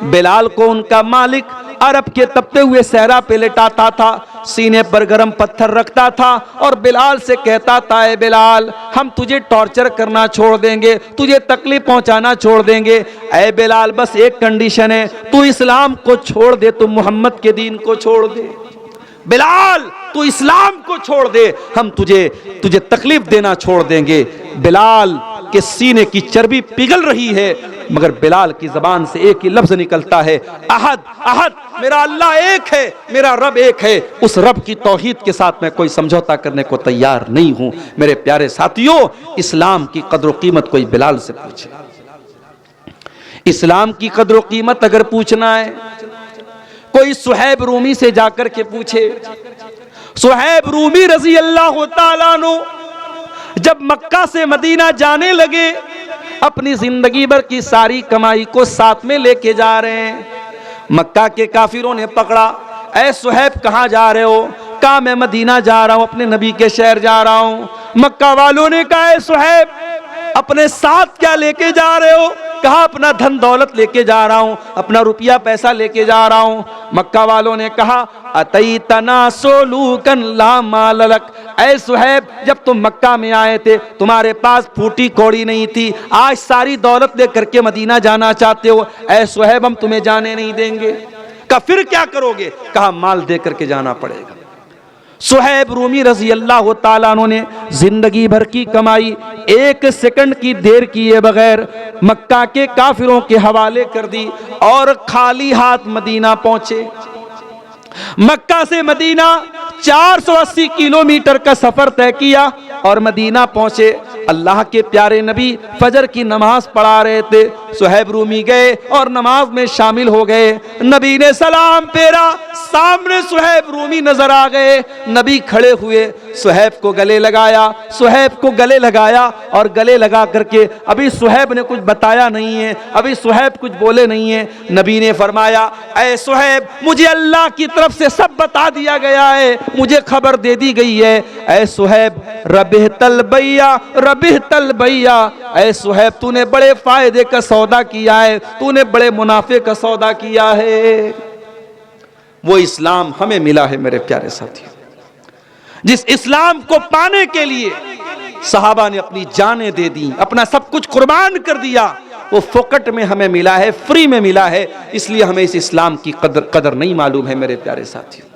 बिलाल को उनका मालिक अरब के तपते हुए सहरा पे लेटाता था, सीने पर गरम पत्थर रखता था और बिलाल से कहता था, ए बिलाल हम तुझे टॉर्चर करना छोड़ देंगे, तुझे तकलीफ पहुंचाना छोड़ देंगे। ए बिलाल बस एक कंडीशन है, तू इस्लाम को छोड़ दे, तू मोहम्मद के दीन को छोड़ दे। बिलाल तू इस्लाम को छोड़ दे, हम तुझे तकलीफ देना छोड़ देंगे। बिलाल के सीने की चर्बी पिघल रही है मगर बिलाल की जबान से एक ही लफ्ज निकलता है, अहद अहद, मेरा अल्लाह एक है, मेरा रब एक है। उस रब की तौहीद के साथ मैं कोई समझौता करने को तैयार नहीं हूं। मेरे प्यारे साथियों, इस्लाम की कदर कीमत कोई बिलाल से पूछे। इस्लाम की कदर कीमत अगर पूछना है कोई सुहैब रूमी से जाकर के पूछे। सुहैब रूमी रजी अल्लाह तआला अन्हु जब मक्का से मदीना जाने लगे, अपनी जिंदगी भर की सारी कमाई को साथ में लेके जा रहे हैं। मक्का के काफिरों ने पकड़ा, ऐ सुहैब कहाँ जा रहे हो? कहा मैं मदीना जा रहा हूं, अपने नबी के शहर जा रहा हूं। मक्का वालों ने कहा, ऐ सुहैब अपने साथ क्या लेके जा रहे हो? कहा अपना धन दौलत लेके जा रहा हूं, अपना रुपया पैसा लेके जा रहा हूं। मक्का वालों ने कहा, अतईतना सोलूकन ला माल लक, ऐ सुहैब जब तुम मक्का में आए थे तुम्हारे पास फूटी कौड़ी नहीं थी, आज सारी दौलत दे करके मदीना जाना चाहते हो। ऐ सुहैब हम तुम्हें जाने नहीं देंगे। कहा फिर क्या करोगे? कहा माल दे करके जाना पड़ेगा। सुहैब रूमी रजी अल्लाह ताला अन्हु ने जिंदगी भर की कमाई एक सेकंड की देर किए बगैर मक्का के काफिरों के हवाले कर दी और खाली हाथ मदीना पहुंचे। मक्का से मदीना 480 किलोमीटर का सफर तय किया और मदीना पहुंचे। अल्लाह के प्यारे नबी फजर की नमाज पढ़ा रहे थे। सुहैब रूमी गए और नमाज में शामिल हो गए। नबी ने सलाम फेरा, सामने सुहैब रूमी नजर आ गए। नबी खड़े हुए, सुहैब को गले लगाया, सुहैब को गले लगाया और गले लगा करके अभी सुहैब ने कुछ बताया नहीं है, अभी सुहैब कुछ बोले नहीं है। नबी ने फरमाया, ऐ सुहैब मुझे अल्लाह की तरफ से सब बता दिया गया है, मुझे खबर दे दी गई है। ऐ सुहैब रबिह तलबैया, रबिह तलबैया, ऐ सुहैब तूने बड़े फायदे का सौदा किया है, तूने बड़े मुनाफे का सौदा किया है। वो इस्लाम हमें मिला है मेरे प्यारे साथियों, जिस इस्लाम को पाने के लिए सहाबा ने अपनी जानें दे दी, अपना सब कुछ कुर्बान कर दिया। वो फोकट में हमें मिला है, फ्री में मिला है, इसलिए हमें इस इस्लाम की कदर नहीं मालूम है मेरे प्यारे साथियों।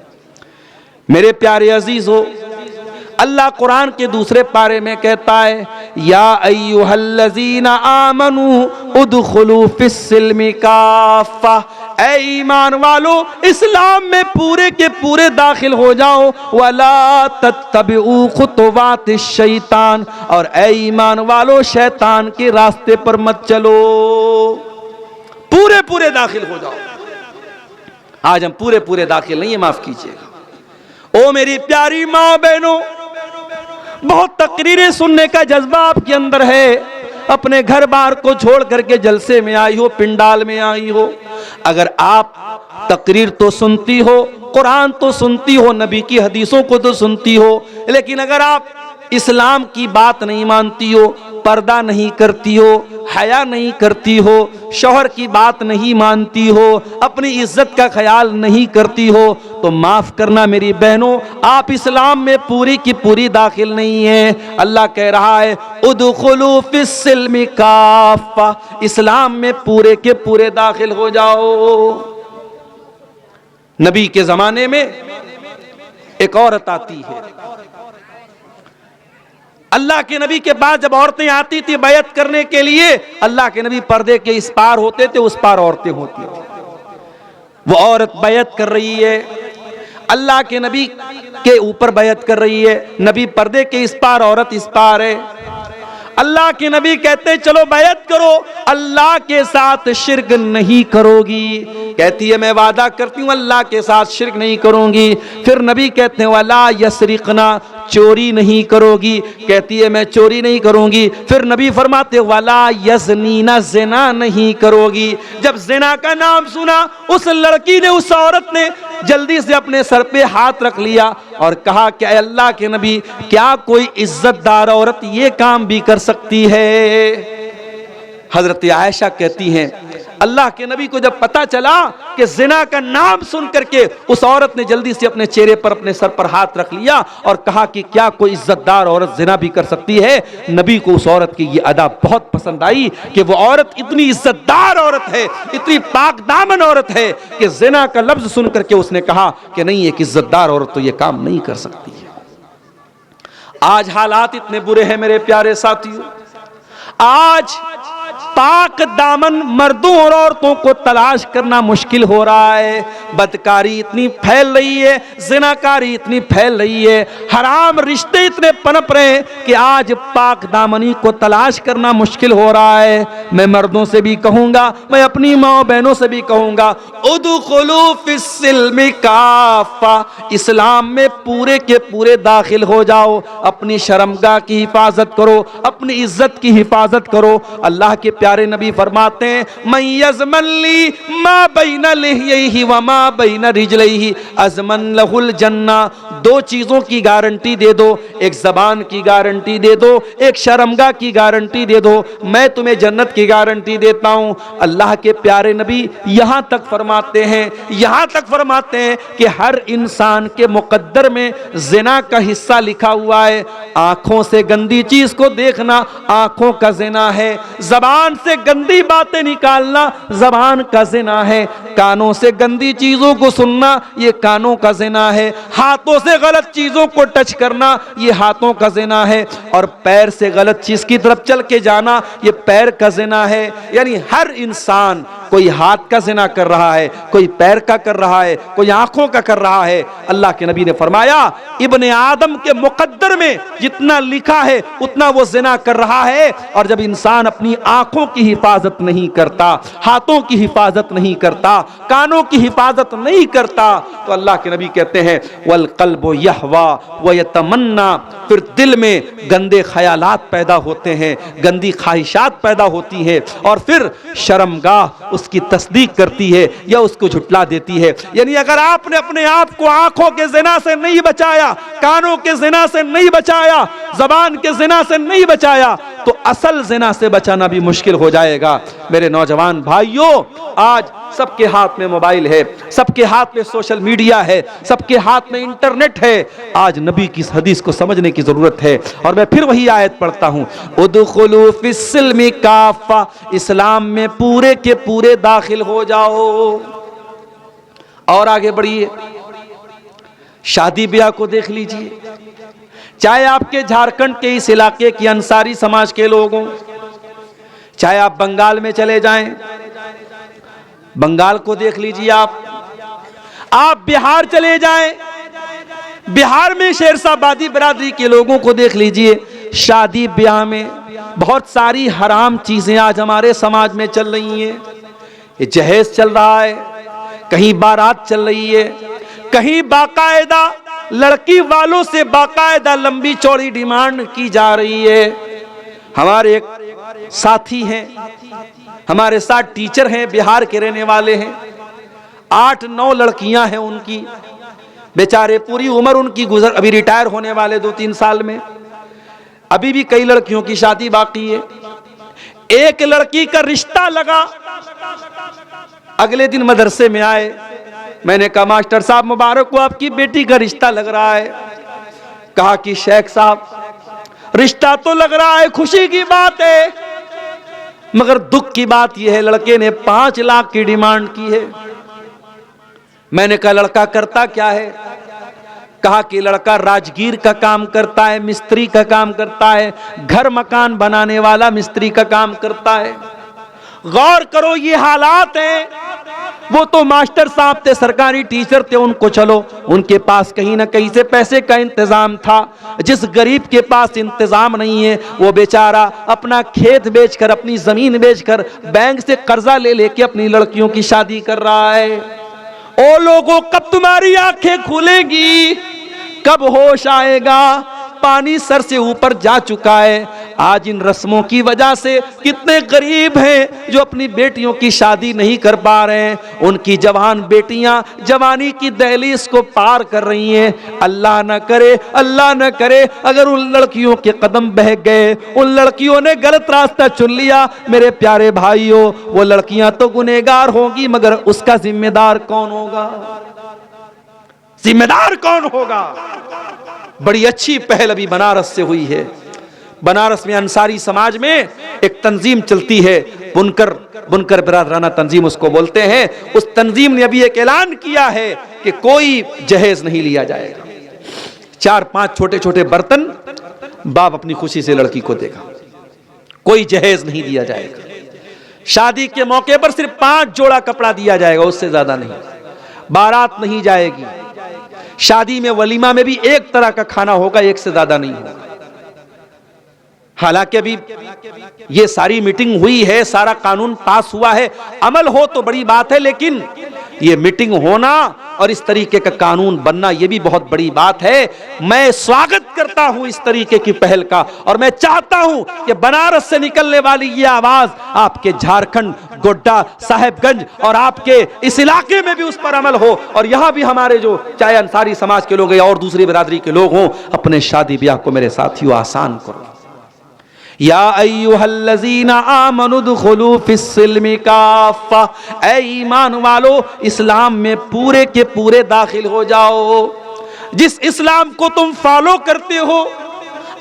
मेरे प्यारे अजीज हो, अल्लाह कुरान के दूसरे पारे में कहता है, या अय्युहल्लज़ीना आमनू उदखुलू फिस्सिल्मि काफ़ा, ऐ ईमान वालो इस्लाम में पूरे के पूरे दाखिल हो जाओ। वला तत्तबिउ खुतवातिश शैतान, और ऐ ईमान वालो शैतान के रास्ते पर मत चलो, पूरे पूरे दाखिल हो जाओ। आज हम पूरे पूरे दाखिल नहीं है, माफ कीजिएगा। ओ मेरी प्यारी माँ बहनों, बहुत तकरीरें सुनने का जज्बा आपके अंदर है, अपने घर बार को छोड़ करके जलसे में आई हो, पिंडाल में आई हो। अगर आप तकरीर तो सुनती हो, कुरान तो सुनती हो, नबी की हदीसों को तो सुनती हो, लेकिन अगर आप इस्लाम की बात नहीं मानती हो, पर्दा नहीं करती हो, हया नहीं करती हो, शौहर की बात नहीं मानती हो, अपनी इज्जत का ख्याल नहीं करती हो, तो माफ करना मेरी बहनों, आप इस्लाम में पूरी की पूरी दाखिल नहीं है। अल्लाह कह रहा है, उदखुलू फिस्सिल्मि काफ़ा, इस्लाम में पूरे के पूरे दाखिल हो जाओ। नबी के जमाने में एक औरत आती है, अल्लाह के नबी के पास जब औरतें आती थी बैत करने के लिए, अल्लाह के नबी पर्दे के इस पार होते थे, उस पार औरतें होती थी। वो औरत बैत कर रही है, अल्लाह के नबी के ऊपर बैत कर रही है, नबी पर्दे के इस पार, औरत इस पार है। अल्लाह के नबी कहते चलो बैत करो, अल्लाह के साथ शिर्क नहीं करोगी। कहती है मैं वादा करती हूँ अल्लाह के साथ शिर्क नहीं करूंगी। फिर नबी कहते हैं वला यसरिकना, चोरी नहीं करोगी। कहती है मैं चोरी नहीं करूंगी। फिर नबी फरमाते वला यज़नीना, ज़िना नहीं करोगी। जब ज़िना का नाम सुना, उस लड़की ने, उस औरत ने जल्दी से अपने सर पे हाथ रख लिया और कहा कि अल्लाह के नबी, क्या कोई इज्जतदार औरत ये काम भी कर सकती है? हजरत आयशा कहती हैं अल्लाह के नबी को जब पता चला कि जिना का नाम सुन करके उस औरत ने जल्दी से अपने चेहरे पर, अपने सर पर हाथ रख लिया और कहा कि क्या कोई इज्जतदार औरत जिना भी कर सकती है? नबी को उस औरत की ये अदा बहुत पसंद आई कि वो औरत इतनी इज्जतदार औरत है, इतनी पाक दामन औरत है कि जिना का लफ्ज सुन करके उसने कहा कि नहीं, एक इज्जतदार औरत तो ये काम नहीं कर सकती है। आज हालात इतने बुरे हैं मेरे प्यारे साथियों, आज पाक दामन मर्दों और औरतों को तलाश करना मुश्किल हो रहा है। बदकारी इतनी फैल रही है, ज़िनाकारी इतनी फैल रही है, हराम रिश्ते इतने पनप रहे हैं कि आज पाक दामनी को तलाश करना मुश्किल हो रहा है। मैं मर्दों से भी कहूँगा, मैं अपनी माँ बहनों से भी कहूँगा, उदखुलू फिस्सिल्मि काफ़ा, इस्लाम में पूरे के पूरे दाखिल हो जाओ। अपनी शर्मगाह की हिफाजत करो, अपनी इज्जत की हिफाजत करो। अल्लाह के प्यारे नबी फरमाते हैं, मन यज़मली मा बैना लिह्यैहि व मा बैना रिजलैहि अज़मन लहुल जन्ना। दो चीज़ों की गारंटी दे दो, एक ज़बान की गारंटी दे दो, एक शर्मगाह की गारंटी दे दो, मैं तुम्हें जन्नत की गारंटी देता हूँ। अल्लाह के प्यारे नबी यहाँ तक फरमाते हैं कि हर इंसान के मुकद्दर में ज़िना का हिस्सा लिखा हुआ है। आँखों से गंदी चीज़ को देखना आँखों का ज़िना है, ज़बान से गंदी बातें निकालना ज़बान का ज़िना है, कानों से गंदी चीज़ों को सुनना ये कानों का ज़िना है, हाथों से गलत चीज़ों को टच करना ये हाथों का ज़िना है, और पैर से गलत चीज़ की तरफ चल के जाना ये पैर का ज़िना है। यानी हर इंसान, कोई हाथ का ज़िना कर रहा है, कोई पैर का कर रहा है, कोई आँखों का कर रहा है। अल्लाह के नबी ने फरमाया, इब्ने आदम के मुकद्दर में जितना लिखा है उतना वो ज़िना कर रहा है। और जब इंसान अपनी आँखों की हिफाजत नहीं करता, हाथों की हिफाजत नहीं करता, कानों की हिफाजत नहीं करता, तो अल्लाह के नबी कहते हैं वल क़ल्बु यहवा व यतमन्ना, फिर दिल में गंदे ख्यालात पैदा होते हैं, गंदी ख्वाहिशात पैदा होती हैं, और फिर शर्मगाह उसकी तस्दीक करती है या उसको झुटला देती है। यानी अगर आपने अपने आप को आंखों के ज़िना से नहीं बचाया, कानों के ज़िना से नहीं बचाया, ज़बान के ज़िना से नहीं बचाया, तो असल ज़िना से बचाना भी मुश्किल हो जाएगा। मेरे नौजवान भाइयों, आज सबके हाथ में मोबाइल है, सबके हाथ में सोशल मीडिया है, सबके हाथ में इंटरनेट है। आज नबी की इस हदीस को समझने की जरूरत है। और मैं फिर वही आयत पढ़ता हूँ, उदखुलू फिस्सिल्मि काफ़ा, इस्लाम में पूरे के पूरे दाखिल हो जाओ। और आगे बढ़िए, शादी ब्याह को देख लीजिए, चाहे आपके झारखंड के इस इलाके की अंसारी समाज के लोग हों, चाहे आप बंगाल में चले जाएं, बंगाल को देख लीजिए, आप बिहार चले जाएं, बिहार में शेरशाबादी बरादरी के लोगों को देख लीजिए। शादी ब्याह में बहुत सारी हराम चीजें आज हमारे समाज में चल रही हैं। ये जहेज चल रहा है, कहीं बारात चल रही है, कहीं बाकायदा लड़की वालों से बाकायदा लंबी चौड़ी डिमांड की जा रही है। हमारे एक साथी हैं, हमारे साथ टीचर हैं, बिहार के रहने वाले हैं, 8-9 लड़कियां हैं उनकी, बेचारे पूरी उम्र उनकी गुजर, अभी रिटायर होने वाले 2-3 साल में, अभी भी कई लड़कियों की शादी बाकी है। एक लड़की का रिश्ता लगा, अगले दिन मदरसे में आए, मैंने कहा मास्टर साहब मुबारक हो, आपकी बेटी का रिश्ता लग रहा है। कहा कि शेख साहब रिश्ता तो लग रहा है, खुशी की बात है, मगर दुख की बात यह है लड़के ने 5 लाख की डिमांड की है। मैंने कहा लड़का करता क्या है? कहा कि लड़का राजगीर का काम करता है, मिस्त्री का काम करता है, घर मकान बनाने वाला मिस्त्री का काम करता है। गौर करो ये हालात हैं। वो तो मास्टर साहब थे, सरकारी टीचर थे, उनको चलो उनके पास कहीं ना कहीं से पैसे का इंतजाम था। जिस गरीब के पास इंतजाम नहीं है वो बेचारा अपना खेत बेचकर, अपनी जमीन बेचकर, बैंक से कर्जा ले लेके अपनी लड़कियों की शादी कर रहा है। ओ लोगों, कब तुम्हारी आंखें खुलेगी, कब होश आएगा? पानी सर से ऊपर जा चुका है। आज इन रस्मों की वजह से कितने गरीब हैं जो अपनी बेटियों की शादी नहीं कर पा रहे हैं। उनकी जवान बेटियां जवानी की दहलीज को पार कर रही हैं। अल्लाह न करे, अल्लाह न करे अगर उन लड़कियों के कदम बह गए, उन लड़कियों ने गलत रास्ता चुन लिया, मेरे प्यारे भाइयों, वो लड़कियां तो गुनहगार होंगी, मगर उसका जिम्मेदार कौन होगा? जिम्मेदार कौन होगा? बड़ी अच्छी पहल अभी बनारस से हुई है। बनारस में अंसारी समाज में एक तंजीम चलती है, बुनकर बिरादराना तंजीम उसको बोलते हैं। उस तंजीम ने अभी एक ऐलान किया है कि कोई जहेज नहीं लिया जाएगा। 4-5 छोटे छोटे बर्तन, बाप अपनी खुशी से लड़की को देगा, कोई जहेज नहीं दिया जाएगा। शादी के मौके पर सिर्फ 5 जोड़ा कपड़ा दिया जाएगा, उससे ज्यादा नहीं। बारात नहीं जाएगी। शादी में वलीमा में भी एक तरह का खाना होगा, एक से ज्यादा नहीं होगा। हालांकि अभी ये सारी मीटिंग हुई है, सारा कानून पास हुआ है, अमल हो तो बड़ी बात है, लेकिन ये मीटिंग होना और इस तरीके का कानून बनना ये भी बहुत बड़ी बात है। मैं स्वागत करता हूं इस तरीके की पहल का, और मैं चाहता हूं कि बनारस से निकलने वाली ये आवाज आपके झारखंड, गोड्डा, साहेबगंज और आपके इस इलाके में भी उस पर अमल हो, और यहां भी हमारे जो चाहे अंसारी समाज के लोग या और दूसरी बिरादरी के लोग हों, अपने शादी ब्याह को मेरे साथियों आसान करो। या अय्युहल्लज़ीना आमनु दुखुलू फिस्सिल्मि काफ़ा, ऐ ईमान वालो इस्लाम में पूरे के पूरे दाखिल हो जाओ। जिस इस्लाम को तुम फॉलो करते हो,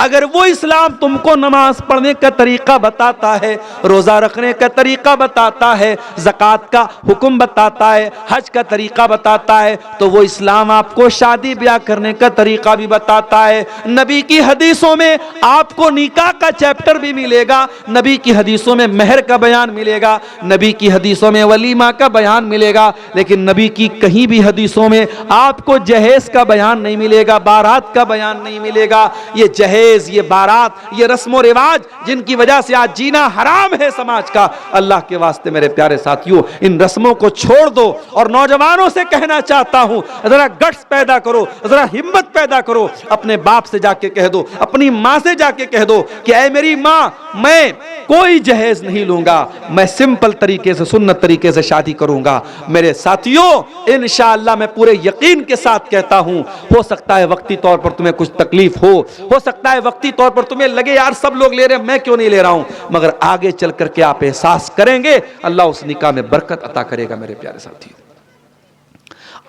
अगर वो इस्लाम तुमको नमाज पढ़ने का तरीका बताता है, रोज़ा रखने का तरीका बताता है, ज़कात का हुक्म बताता है, हज का तरीका बताता है, तो वो इस्लाम आपको शादी ब्याह करने का तरीका भी बताता है। नबी की हदीसों में आपको निकाह का चैप्टर भी मिलेगा, नबी की हदीसों में मेहर का बयान मिलेगा, नबी की हदीसों में वलीमा का बयान मिलेगा, लेकिन नबी की कहीं भी हदीसों में आपको जहेज का बयान नहीं मिलेगा, बारात का बयान नहीं मिलेगा। ये जहेज, ये बारात, ये रस्मो रिवाज जिनकी वजह से आज जीना हराम है समाज का, अल्लाह के वास्ते मेरे प्यारे साथियों इन रस्मों को छोड़ दो। और नौजवानों से कहना चाहता हूं, जरा गट्स पैदा करो, जरा हिम्मत पैदा करो, अपने बाप से जाके कह दो, अपनी मां से जाके कह दो कि ऐ मेरी मां, मैं कोई जहेज नहीं लूंगा, मैं सिंपल तरीके से, सुन्नत तरीके से शादी करूंगा। मेरे साथियों इंशाअल्लाह मैं पूरे यकीन के साथ कहता हूं, हो सकता है वक्ती तौर पर तुम्हें कुछ तकलीफ हो सकता है वक्ती तौर पर तुम्हें लगे यार सब लोग ले रहे हैं, मैं क्यों नहीं ले रहा हूं, मगर आगे चल करके आप एहसास करेंगे, अल्लाह उस निकाह में बरकत अता करेगा मेरे प्यारे साथियों।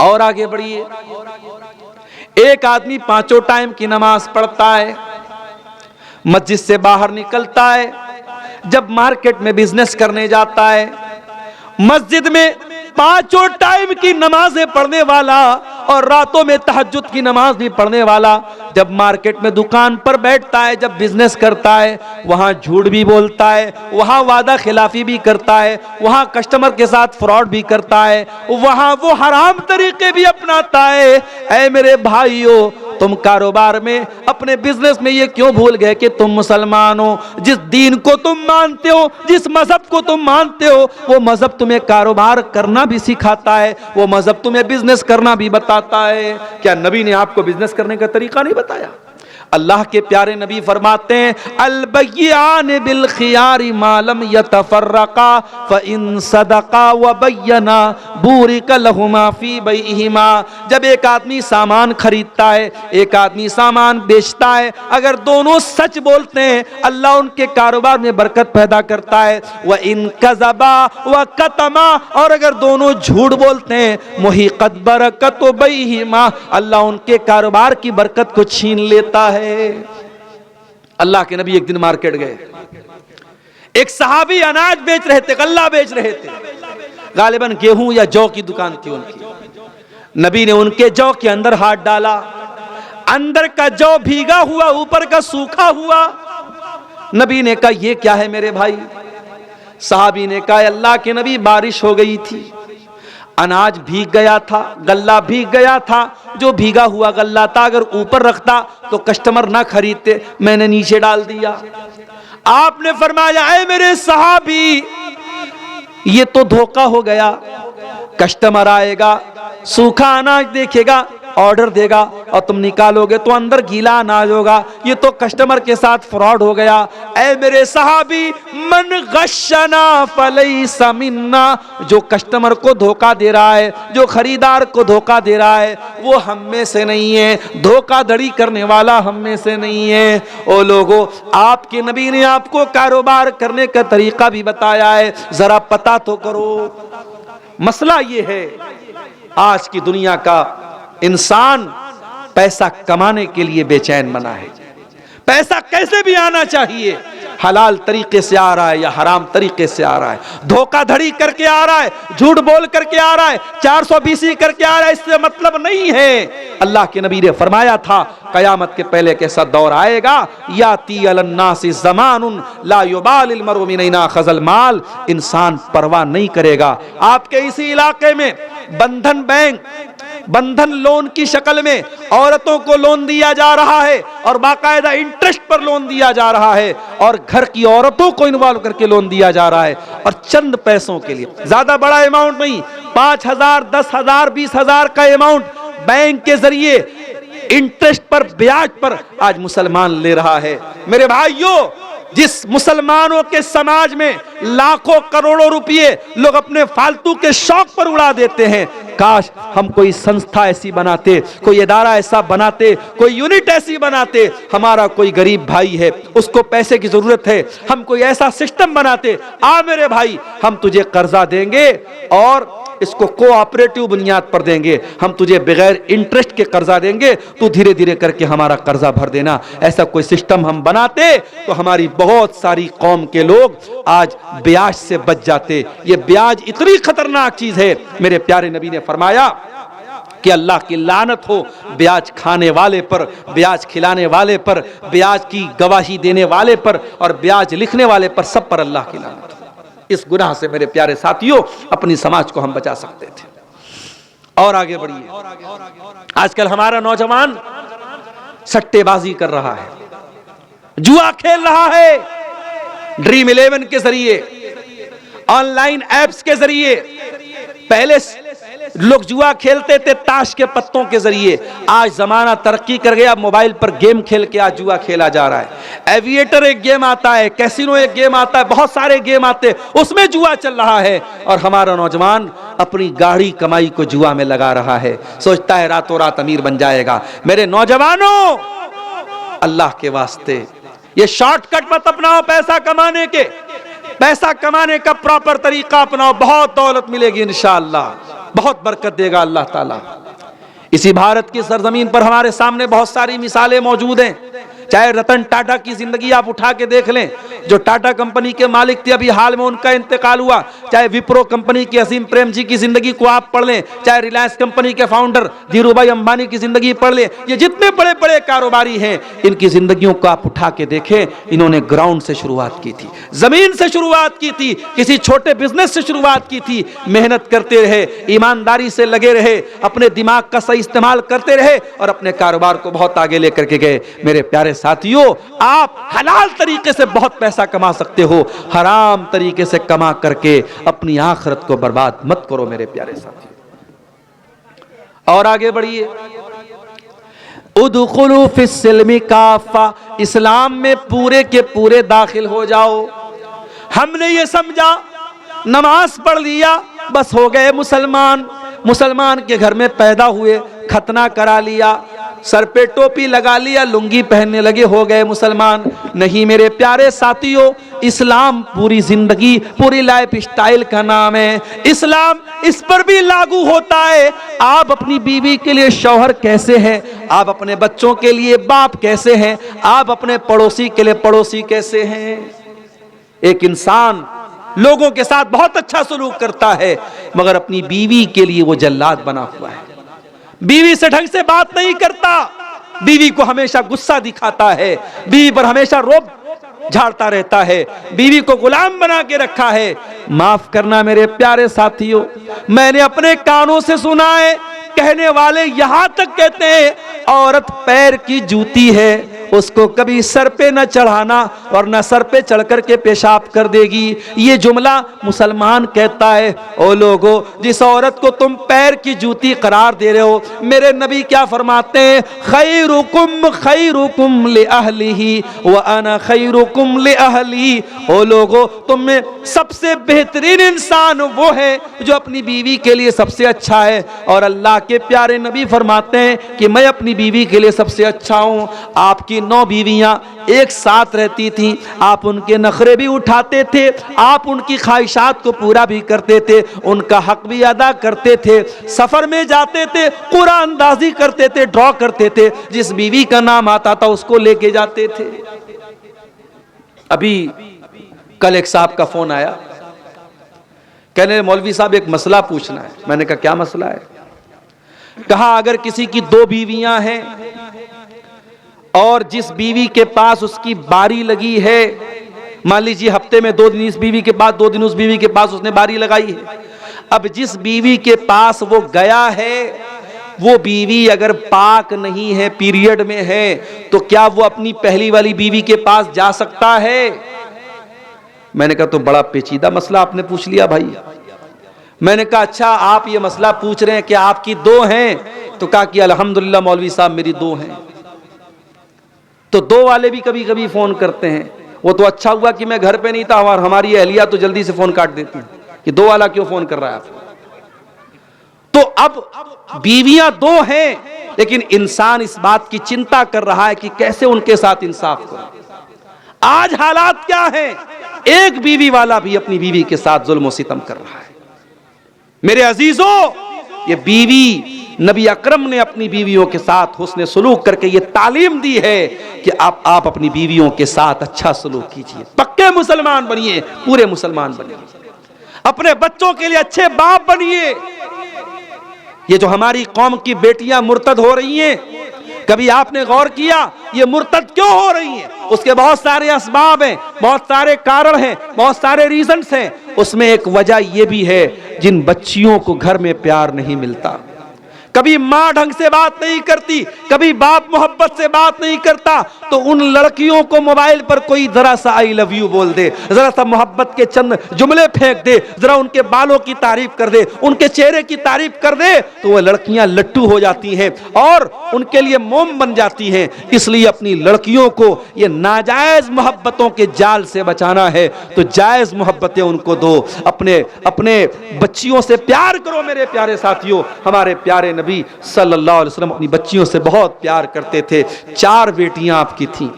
और आगे बढ़िए, एक आदमी 5 टाइम की नमाज पढ़ता है, मस्जिद से बाहर निकलता है, जब मार्केट में बिजनेस करने जाता है, मस्जिद में 5 टाइम की नमाजें पढ़ने वाला और रातों में तहज्जुद की नमाज भी पढ़ने वाला, जब मार्केट में दुकान पर बैठता है, जब बिजनेस करता है, वहां झूठ भी बोलता है, वहां वादा खिलाफी भी करता है, वहां कस्टमर के साथ फ्रॉड भी करता है, वहां वो हराम तरीके भी अपनाता है। ऐ मेरे भाइयों, तुम कारोबार में, अपने बिजनेस में ये क्यों भूल गए कि तुम मुसलमान हो? जिस दीन को तुम मानते हो, जिस मजहब को तुम मानते हो, वो मजहब तुम्हें कारोबार करना भी सिखाता है, वो मजहब तुम्हें बिजनेस करना भी बताता है। क्या नबी ने आपको बिजनेस करने का तरीका नहीं बताया? अल्लाह के प्यारे नबी फरमाते हैं, अल बय्यान बिल खियारी मालम यतफर्रका फ़इन सदका व बय्यना बूरिक लहुमा फी बैहिमा। जब एक आदमी सामान खरीदता है, एक आदमी सामान बेचता है, अगर दोनों सच बोलते हैं, अल्लाह उनके कारोबार में बरकत पैदा करता है। व इन कज़बा व कतमा, और अगर दोनों झूठ बोलते हैं, मुहिक़त बरकत बैहिमा, अल्लाह उनके कारोबार की बरकत को छीन लेता है। अल्लाह के नबी एक दिन मार्केट गए, एक सहाबी अनाज बेच रहे थे, गल्ला बेच रहे थे, गालिबन गेहूं या जौ की दुकान थी उनकी। नबी ने उनके जौ के अंदर हाथ डाला, अंदर का जौ भीगा हुआ, ऊपर का सूखा हुआ। नबी ने कहा यह क्या है मेरे भाई? सहाबी ने कहा अल्लाह के नबी, बारिश हो गई थी, अनाज भीग गया था, गल्ला भीग गया था, जो भीगा हुआ गल्ला था अगर ऊपर रखता तो कस्टमर ना खरीदते, मैंने नीचे डाल दिया। आपने फरमाया ऐ मेरे सहाबी, ये तो धोखा हो गया, कस्टमर आएगा, सूखा अनाज देखेगा, ऑर्डर देगा और तुम निकालोगे तो अंदर गीला अनाज होगा, ये तो कस्टमर के साथ फ्रॉड हो गया। ऐ मेरे सहाबी, मन गश्शना फलैसा मिन्ना, जो कस्टमर को धोखा दे रहा है, जो खरीदार को धोखा दे रहा है, वो हम में से नहीं है, धोखाधड़ी करने वाला हम में से नहीं है। ओ लोगों, आपके नबी ने आपको कारोबार करने का तरीका भी बताया है, जरा पता तो करो। मसला ये है, आज की दुनिया का इंसान पैसा कमाने के लिए बेचैन बना है, पैसा कैसे भी आना चाहिए, हलाल तरीके से आ रहा है या हराम तरीके से आ रहा है, धोखाधड़ी करके आ रहा है, झूठ बोल करके आ रहा है, 420 करके आ रहा है, इससे मतलब नहीं है। अल्लाह के नबी ने फरमाया था कयामत के पहले कैसा दौर आएगा, याती अलन्नासी ज़मानुन ला युबालिल मरउ मिन ऐना खज़ल माल, इंसान परवाह नहीं करेगा। आपके इसी इलाके में बंधन बैंक, बंधन लोन की शक्ल में औरतों को लोन दिया जा रहा है और बाकायदा इंटरेस्ट पर लोन दिया जा रहा है और घर की औरतों को इन्वॉल्व करके लोन दिया जा रहा है और चंद पैसों के लिए, ज्यादा बड़ा अमाउंट नहीं, 5,000, 10,000, 20,000 का अमाउंट बैंक के जरिए इंटरेस्ट पर, ब्याज पर आज मुसलमान ले रहा है। मेरे भाइयों, जिस मुसलमानों के समाज में लाखों करोड़ों रुपए लोग अपने फालतू के शौक पर उड़ा देते हैं, काश हम कोई संस्था ऐसी बनाते, कोई इदारा ऐसा बनाते, कोई यूनिट ऐसी बनाते। हमारा कोई गरीब भाई है, उसको पैसे की जरूरत है, हम कोई ऐसा सिस्टम बनाते, आ मेरे भाई हम तुझे कर्जा देंगे और इसको कोऑपरेटिव बुनियाद पर देंगे, हम तुझे बगैर इंटरेस्ट के कर्जा देंगे, तू धीरे धीरे करके हमारा कर्जा भर देना। ऐसा कोई सिस्टम हम बनाते तो हमारी बहुत सारी कौम के लोग आज ब्याज से बच जाते। ये ब्याज इतनी खतरनाक चीज है, मेरे प्यारे नबी ने फरमाया कि अल्लाह की लानत हो ब्याज खाने वाले पर, ब्याज खिलाने वाले पर, ब्याज की गवाही देने वाले पर और ब्याज लिखने वाले पर, सब पर अल्लाह की लानत हो। इस गुनाह से मेरे प्यारे साथियों अपनी समाज को हम बचा सकते थे। और आगे बढ़िए, आजकल हमारा नौजवान सट्टेबाजी कर रहा है, जुआ खेल रहा है, ड्रीम 11 के जरिए, ऑनलाइन एप्स के जरिए। पहले लोग जुआ खेलते थे ताश के पत्तों के जरिए, आज जमाना तरक्की कर गया, मोबाइल पर गेम खेल के आज जुआ खेला जा रहा है। एविएटर एक गेम आता है, कैसीनो एक गेम आता है, बहुत सारे गेम आते हैं, उसमें जुआ चल रहा है और हमारा नौजवान अपनी गाढ़ी कमाई को जुआ में लगा रहा है, सोचता है रातों रात अमीर बन जाएगा। मेरे नौजवानों, अल्लाह के वास्ते ये शॉर्टकट मत अपनाओ पैसा कमाने के, पैसा कमाने का प्रॉपर तरीका अपनाओ, बहुत दौलत मिलेगी इंशाअल्लाह, बहुत बरकत देगा अल्लाह ताला। इसी भारत की सरजमीन पर हमारे सामने बहुत सारी मिसालें मौजूद हैं। चाहे रतन टाटा की जिंदगी आप उठा के देख लें, जो टाटा कंपनी के मालिक थे, अभी हाल में उनका इंतकाल हुआ। चाहे विप्रो कंपनी के असीम प्रेम जी की जिंदगी को आप पढ़ लें, चाहे रिलायंस कंपनी के फाउंडर धीरूभाई अंबानी की जिंदगी पढ़ लें, ये जितने बड़े बड़े कारोबारी हैं, इनकी जिंदगियों को आप उठा के देखें। इन्होंने ग्राउंड से शुरुआत की थी, जमीन से शुरुआत की थी, किसी छोटे बिजनेस से शुरुआत की थी, मेहनत करते रहे, ईमानदारी से लगे रहे, अपने दिमाग का सही इस्तेमाल करते रहे और अपने कारोबार को बहुत आगे लेकर के गए। मेरे प्यारे साथियों, आप हलाल तरीके से बहुत पैसा कमा सकते हो, हराम तरीके से कमा करके अपनी आखिरत को बर्बाद मत करो मेरे प्यारे साथियों। और आगे बढ़िए, उदखुलू फिस्सिल्मी काफा, इस्लाम में पूरे के पूरे दाखिल हो जाओ। हमने ये समझा नमाज पढ़ लिया बस हो गए मुसलमान, मुसलमान के घर में पैदा हुए, खतना करा लिया, सर पे टोपी लगा लिया, लुंगी पहनने लगे, हो गए मुसलमान। नहीं मेरे प्यारे साथियों, इस्लाम पूरी जिंदगी, पूरी लाइफ स्टाइल का नाम है। इस्लाम इस पर भी लागू होता है, आप अपनी बीवी के लिए शौहर कैसे हैं, आप अपने बच्चों के लिए बाप कैसे हैं, आप अपने पड़ोसी के लिए पड़ोसी कैसे हैं। एक इंसान लोगों के साथ बहुत अच्छा सलूक करता है, मगर अपनी बीवी के लिए वो जल्लाद बना हुआ है, बीवी से ढंग से बात नहीं करता, बीवी को हमेशा गुस्सा दिखाता है, बीवी पर हमेशा रोब झाड़ता रहता है, बीवी को गुलाम बना के रखा है। माफ करना मेरे प्यारे साथियों, मैंने अपने कानों से सुना है, कहने वाले यहां तक कहते हैं औरत पैर की जूती है, उसको कभी सर पे न चढ़ाना वरना सर पे चढ़ करके पेशाब कर देगी। ये जुमला मुसलमान कहता है। ओ लोगो, जिस औरत को तुम पैर की जूती करार दे रहे हो, मेरे नबी क्या फरमाते हैं, खैरुकुम खैरुकुम ले अहलिही व अना खैरुकुम ले अहली। ओ लोगो, तुम में सबसे बेहतरीन इंसान वो है जो अपनी बीवी के लिए सबसे अच्छा है, और अल्लाह के प्यारे नबी फरमाते हैं कि मैं अपनी बीवी के लिए सबसे अच्छा हूं। आपकी 9 बीवियां एक साथ रहती थीं, आप उनके नखरे भी उठाते थे, आप उनकी ख्वाहिशात को पूरा भी करते थे, उनका हक भी अदा करते थे, सफर में जाते थे, कुरान अंदाजी करते थे, ड्रॉ करते थे, जिस बीवी का नाम आता था उसको लेके जाते थे। अभी कल एक साहब का फोन आया, कहने मौलवी साहब एक मसला पूछना है। मैंने कहा क्या मसला है? कहा अगर किसी की 2 बीवियां हैं और जिस बीवी के पास उसकी बारी लगी है, मान लीजिए हफ्ते में 2 दिन इस बीवी के पास, 2 दिन उस बीवी के पास उसने बारी लगाई है। अब जिस बीवी के पास वो गया है वो बीवी अगर पाक नहीं है, पीरियड में है, तो क्या वो अपनी पहली वाली बीवी के पास जा सकता है? मैंने कहा तो बड़ा पेचीदा मसला आपने पूछ लिया भाई। मैंने कहा अच्छा आप ये मसला पूछ रहे हैं कि आपकी 2 हैं? तो कहा कि अल्हम्दुलिल्लाह मौलवी साहब मेरी 2 हैं। तो 2 वाले भी कभी कभी फोन करते हैं। वो तो अच्छा हुआ कि मैं घर पे नहीं था और हमारी अहलिया तो जल्दी से फोन काट देती है कि 2 वाला क्यों फोन कर रहा है आपको। तो अब बीवियां 2 हैं, लेकिन इंसान इस बात की चिंता कर रहा है कि कैसे उनके साथ इंसाफ करो। आज हालात क्या हैं? एक बीवी वाला भी अपनी बीवी के साथ जुल्म और सितम कर रहा है। मेरे अजीजों, ये बीवी नबी अकरम ने अपनी बीवियों के साथ हुस्न सलूक करके ये तालीम दी है कि आप अपनी बीवियों के साथ अच्छा सलूक कीजिए, पक्के मुसलमान बनिए, पूरे मुसलमान बनिए, अपने बच्चों के लिए अच्छे बाप बनिए। ये जो हमारी कौम की बेटियां मुर्तद हो रही हैं, कभी आपने गौर किया ये मुर्तद क्यों हो रही हैं? उसके बहुत सारे असबाब हैं, बहुत सारे कारण हैं, बहुत सारे रीजंस हैं। उसमें एक वजह यह भी है, जिन बच्चियों को घर में प्यार नहीं मिलता, कभी माँ ढंग से बात नहीं करती, कभी बाप मोहब्बत से बात नहीं करता, तो उन लड़कियों को मोबाइल पर कोई जरा सा आई लव यू बोल दे, जरा सा मोहब्बत के चंद जुमले फेंक दे, जरा उनके बालों की तारीफ कर दे, उनके चेहरे की तारीफ कर दे, तो वो लड़कियां लट्टू हो जाती हैं और उनके लिए मोम बन जाती हैं। इसलिए अपनी लड़कियों को ये नाजायज मोहब्बतों के जाल से बचाना है तो जायज मोहब्बतें उनको दो। अपने अपने बच्चियों से प्यार करो मेरे प्यारे साथियों। हमारे प्यारे नबी सल्लल्लाहु अलैहि वसल्लम अपनी बच्चियों से बहुत प्यार करते थे। 4 बेटियां आपकी थीं,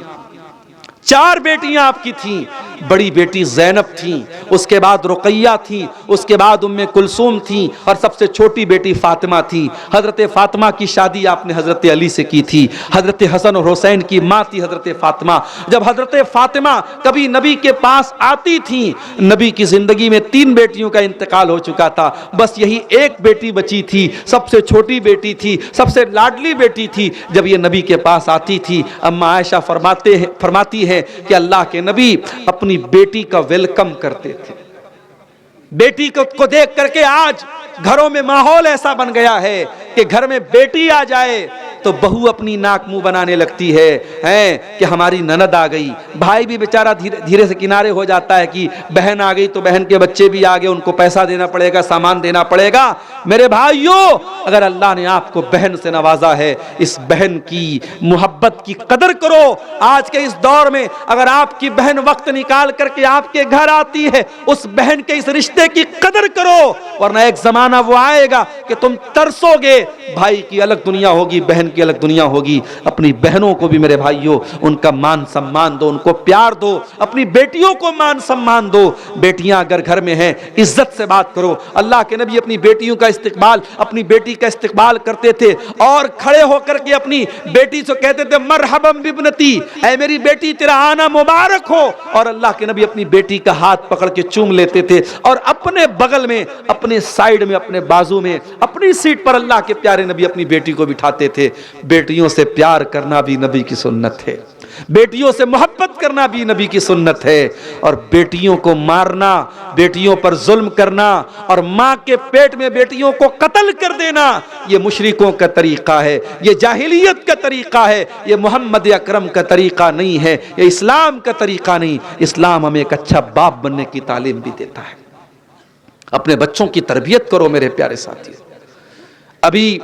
4 बेटियां आपकी थीं। बड़ी बेटी ज़ैनब थी, उसके बाद रुक़ैया थी, उसके बाद उम्मे कुलसूम थी और सबसे छोटी बेटी फातिमा थी। हज़रत फातिमा की शादी आपने हज़रत अली से की थी। हज़रत हसन और हुसैन की माँ थी हज़रत फातिमा। जब हज़रत फातिमा कभी नबी के पास आती थी, नबी की ज़िंदगी में 3 बेटियों का इंतकाल हो चुका था, बस यही एक बेटी बची थी, सबसे छोटी बेटी थी, सबसे लाडली बेटी थी। जब ये नबी के पास आती थी, अम्मा आयशा फरमाती है कि अल्लाह के नबी अपनी बेटी का वेलकम करते थे। बेटी को देख करके आज घरों में माहौल ऐसा बन गया है कि घर में बेटी आ जाए तो बहू अपनी नाक मुंह बनाने लगती है कि हमारी ननद आ गई। भाई भी बेचारा धीरे धीरे से किनारे हो जाता है कि बहन आ गई तो बहन के बच्चे भी आ गए, उनको पैसा देना पड़ेगा, सामान देना पड़ेगा। मेरे भाइयों, अगर अल्लाह ने आपको बहन से नवाजा है, इस बहन की मोहब्बत की कदर करो। आज के इस दौर में अगर आपकी बहन वक्त निकाल करके आपके घर आती है, उस बहन के इस रिश्ते की कदर करो, वरना एक जमाना वो आएगा कि तुम तरसोगे। भाई की अलग दुनिया होगी, बहन की अलग दुनिया होगी। अपनी बहनों को भी मेरे भाइयों उनका मान सम्मान दो, उनको प्यार दो, अपनी बेटियों को मान सम्मान दो। बेटियां अगर घर में हैं, इज्जत से बात करो। अल्लाह के नबी अपनी बेटियों का इस्तिकबाल, अपनी बेटी का इस्तिकबाल करते थे और खड़े होकर के अपनी बेटी से कहते थे मरहबम बिबनती, ऐ मेरी बेटी तेरा आना मुबारक हो। और अल्लाह के नबी अपनी बेटी का हाथ पकड़ के चूम लेते थे और अपने बगल में, अपने साइड में, अपने बाजू में, अपनी सीट पर अल्लाह के प्यारे नबी अपनी बेटी को बिठाते थे। बेटियों से प्यार करना भी नबी की सुन्नत है, बेटियों से मोहब्बत करना भी नबी की सुन्नत है। और बेटियों को मारना, बेटियों पर जुल्म करना और मां के पेट में बेटियों को कत्ल कर देना, ये मुशरिकों का तरीका है, ये जाहिलियत का तरीका है, ये मोहम्मद अकरम का तरीका नहीं है, ये इस्लाम का तरीका नहीं। इस्लाम हमें एक अच्छा बाप बनने की तालीम भी देता है। अपने बच्चों की तरबियत करो मेरे प्यारे साथियों। अभी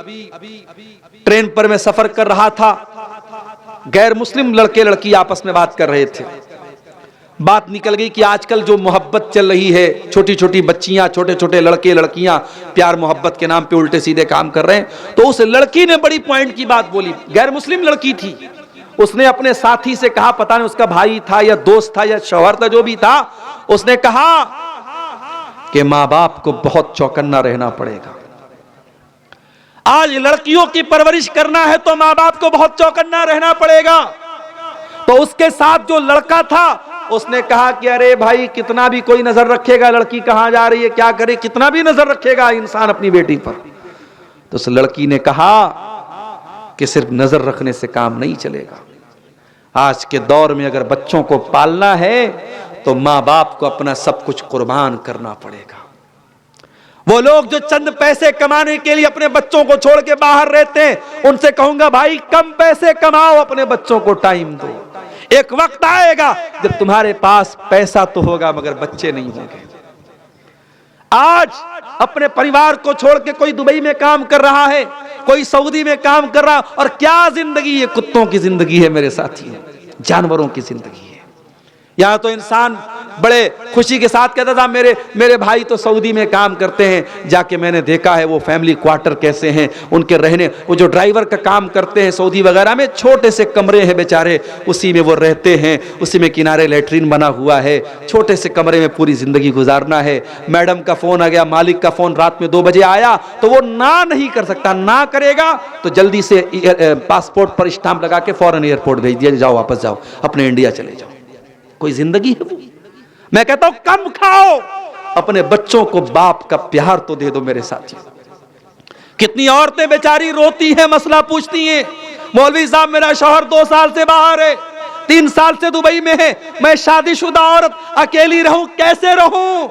ट्रेन पर मैं सफर कर रहा था, गैर मुस्लिम लड़के लड़की आपस में बात कर रहे थे। बात निकल गई कि आजकल जो मोहब्बत चल रही है, छोटी छोटी बच्चियां, छोटे छोटे लड़के लड़कियां प्यार मोहब्बत के नाम पे उल्टे सीधे काम कर रहे हैं। तो उस लड़की ने बड़ी पॉइंट की बात बोली, गैर मुस्लिम लड़की थी। उसने अपने साथी से कहा, पता नहीं उसका भाई था या दोस्त था या शौहर था, जो भी था, उसने कहा कि माँ बाप को बहुत चौकन्ना रहना पड़ेगा। आज लड़कियों की परवरिश करना है तो माँ बाप को बहुत चौकन्ना रहना पड़ेगा। तो उसके साथ जो लड़का था उसने कहा कि अरे भाई कितना भी कोई नजर रखेगा, लड़की कहां जा रही है क्या करे, कितना भी नजर रखेगा इंसान अपनी बेटी पर। तो उस लड़की ने कहा कि सिर्फ नजर रखने से काम नहीं चलेगा। आज के दौर में अगर बच्चों को पालना है तो मां बाप को अपना सब कुछ कुर्बान करना पड़ेगा। वो लोग जो चंद पैसे कमाने के लिए अपने बच्चों को छोड़ के बाहर रहते हैं, उनसे कहूंगा भाई कम पैसे कमाओ, अपने बच्चों को टाइम दो। एक वक्त आएगा जब तुम्हारे पास पैसा तो होगा मगर बच्चे नहीं होंगे। आज अपने परिवार को छोड़ के कोई दुबई में काम कर रहा है, कोई सऊदी में काम कर रहा है, और क्या जिंदगी है, कुत्तों की जिंदगी है मेरे साथियों, जानवरों की जिंदगी है। यहां तो इंसान बड़े खुशी के साथ कहता था मेरे भाई तो सऊदी में काम करते हैं, जाके मैंने देखा है वो फैमिली क्वार्टर कैसे हैं उनके रहने। वो जो ड्राइवर का काम करते हैं सऊदी वगैरह में, छोटे से कमरे हैं बेचारे, उसी में वो रहते हैं, उसी में किनारे लेटरिन बना हुआ है, छोटे से कमरे में पूरी जिंदगी गुजारना है। मैडम का फोन आ गया, मालिक का फोन रात में 2 बजे आया तो वो ना नहीं कर सकता, ना करेगा तो जल्दी से पासपोर्ट पर स्टाम्प लगा के फौरन एयरपोर्ट भेज दिया, जाओ वापस जाओ, अपने इंडिया चले जाओ। कोई जिंदगी है वो? मैं कहता हूं कम खाओ, अपने बच्चों को बाप का प्यार तो दे दो मेरे साथियों। कितनी औरतें बेचारी रोती हैं, मसला पूछती हैं, मौलवी साहब मेरा शौहर 2 साल से बाहर है, 3 साल से दुबई में है, मैं शादीशुदा औरत अकेली रहूं, कैसे रहूं?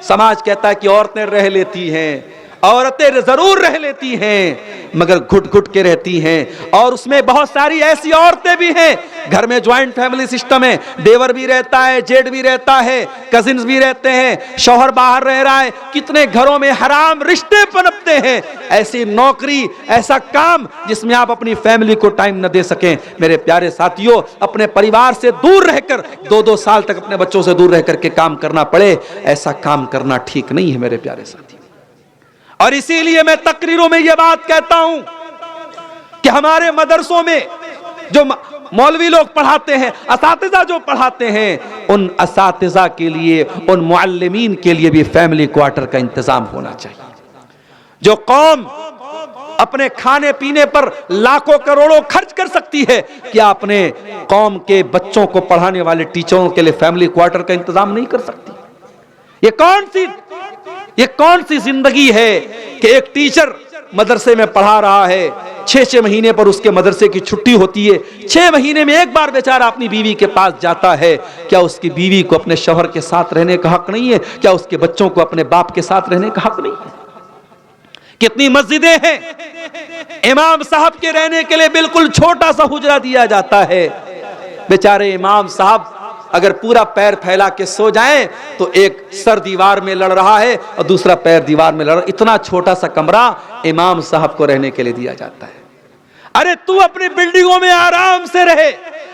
समाज कहता है कि औरतें रह लेती हैं, औरतें जरूर रह लेती हैं मगर घुट घुट के रहती हैं। और उसमें बहुत सारी ऐसी औरतें भी हैं, घर में ज्वाइंट फैमिली सिस्टम है, देवर भी रहता है, जेठ भी रहता है, कजिन्स भी रहते हैं, शौहर बाहर रह रहा है, कितने घरों में हराम रिश्ते पनपते हैं। ऐसी नौकरी, ऐसा काम जिसमें आप अपनी फैमिली को टाइम न दे सकें। मेरे प्यारे साथियों, अपने परिवार से दूर रहकर 2-2 साल तक अपने बच्चों से दूर रह करके काम करना पड़े, ऐसा काम करना ठीक नहीं है मेरे प्यारे साथी। और इसीलिए मैं तकरीरों में यह बात कहता हूं कि हमारे मदरसों में जो मौलवी लोग पढ़ाते हैं, असातिज़ा जो पढ़ाते हैं, उन असातिज़ा के लिए, उन मुअल्लिमीन के लिए भी फैमिली क्वार्टर का इंतजाम होना चाहिए। जो कौम अपने खाने पीने पर लाखों करोड़ों खर्च कर सकती है, क्या अपने कौम के बच्चों को पढ़ाने वाले टीचरों के लिए फैमिली क्वार्टर का इंतजाम नहीं कर सकती? ये कौन सी जिंदगी है कि एक टीचर मदरसे में पढ़ा रहा है, 6-6 महीने पर उसके मदरसे की छुट्टी होती है, 6 महीने में एक बार बेचारा अपनी बीवी के पास जाता है। क्या उसकी बीवी को अपने शौहर के साथ रहने का हक नहीं है? क्या उसके बच्चों को अपने बाप के साथ रहने का हक नहीं है? कितनी मस्जिदें हैं, इमाम साहब के रहने के लिए बिल्कुल छोटा सा हुजरा दिया जाता है। बेचारे इमाम साहब अगर पूरा पैर फैला के सो जाएं तो एक सर दीवार में लड़ रहा है और दूसरा पैर दीवार में लड़ रहा है, इतना छोटा सा कमरा इमाम साहब को रहने के लिए दिया जाता है। अरे तू अपनी बिल्डिंगों में आराम से रहे,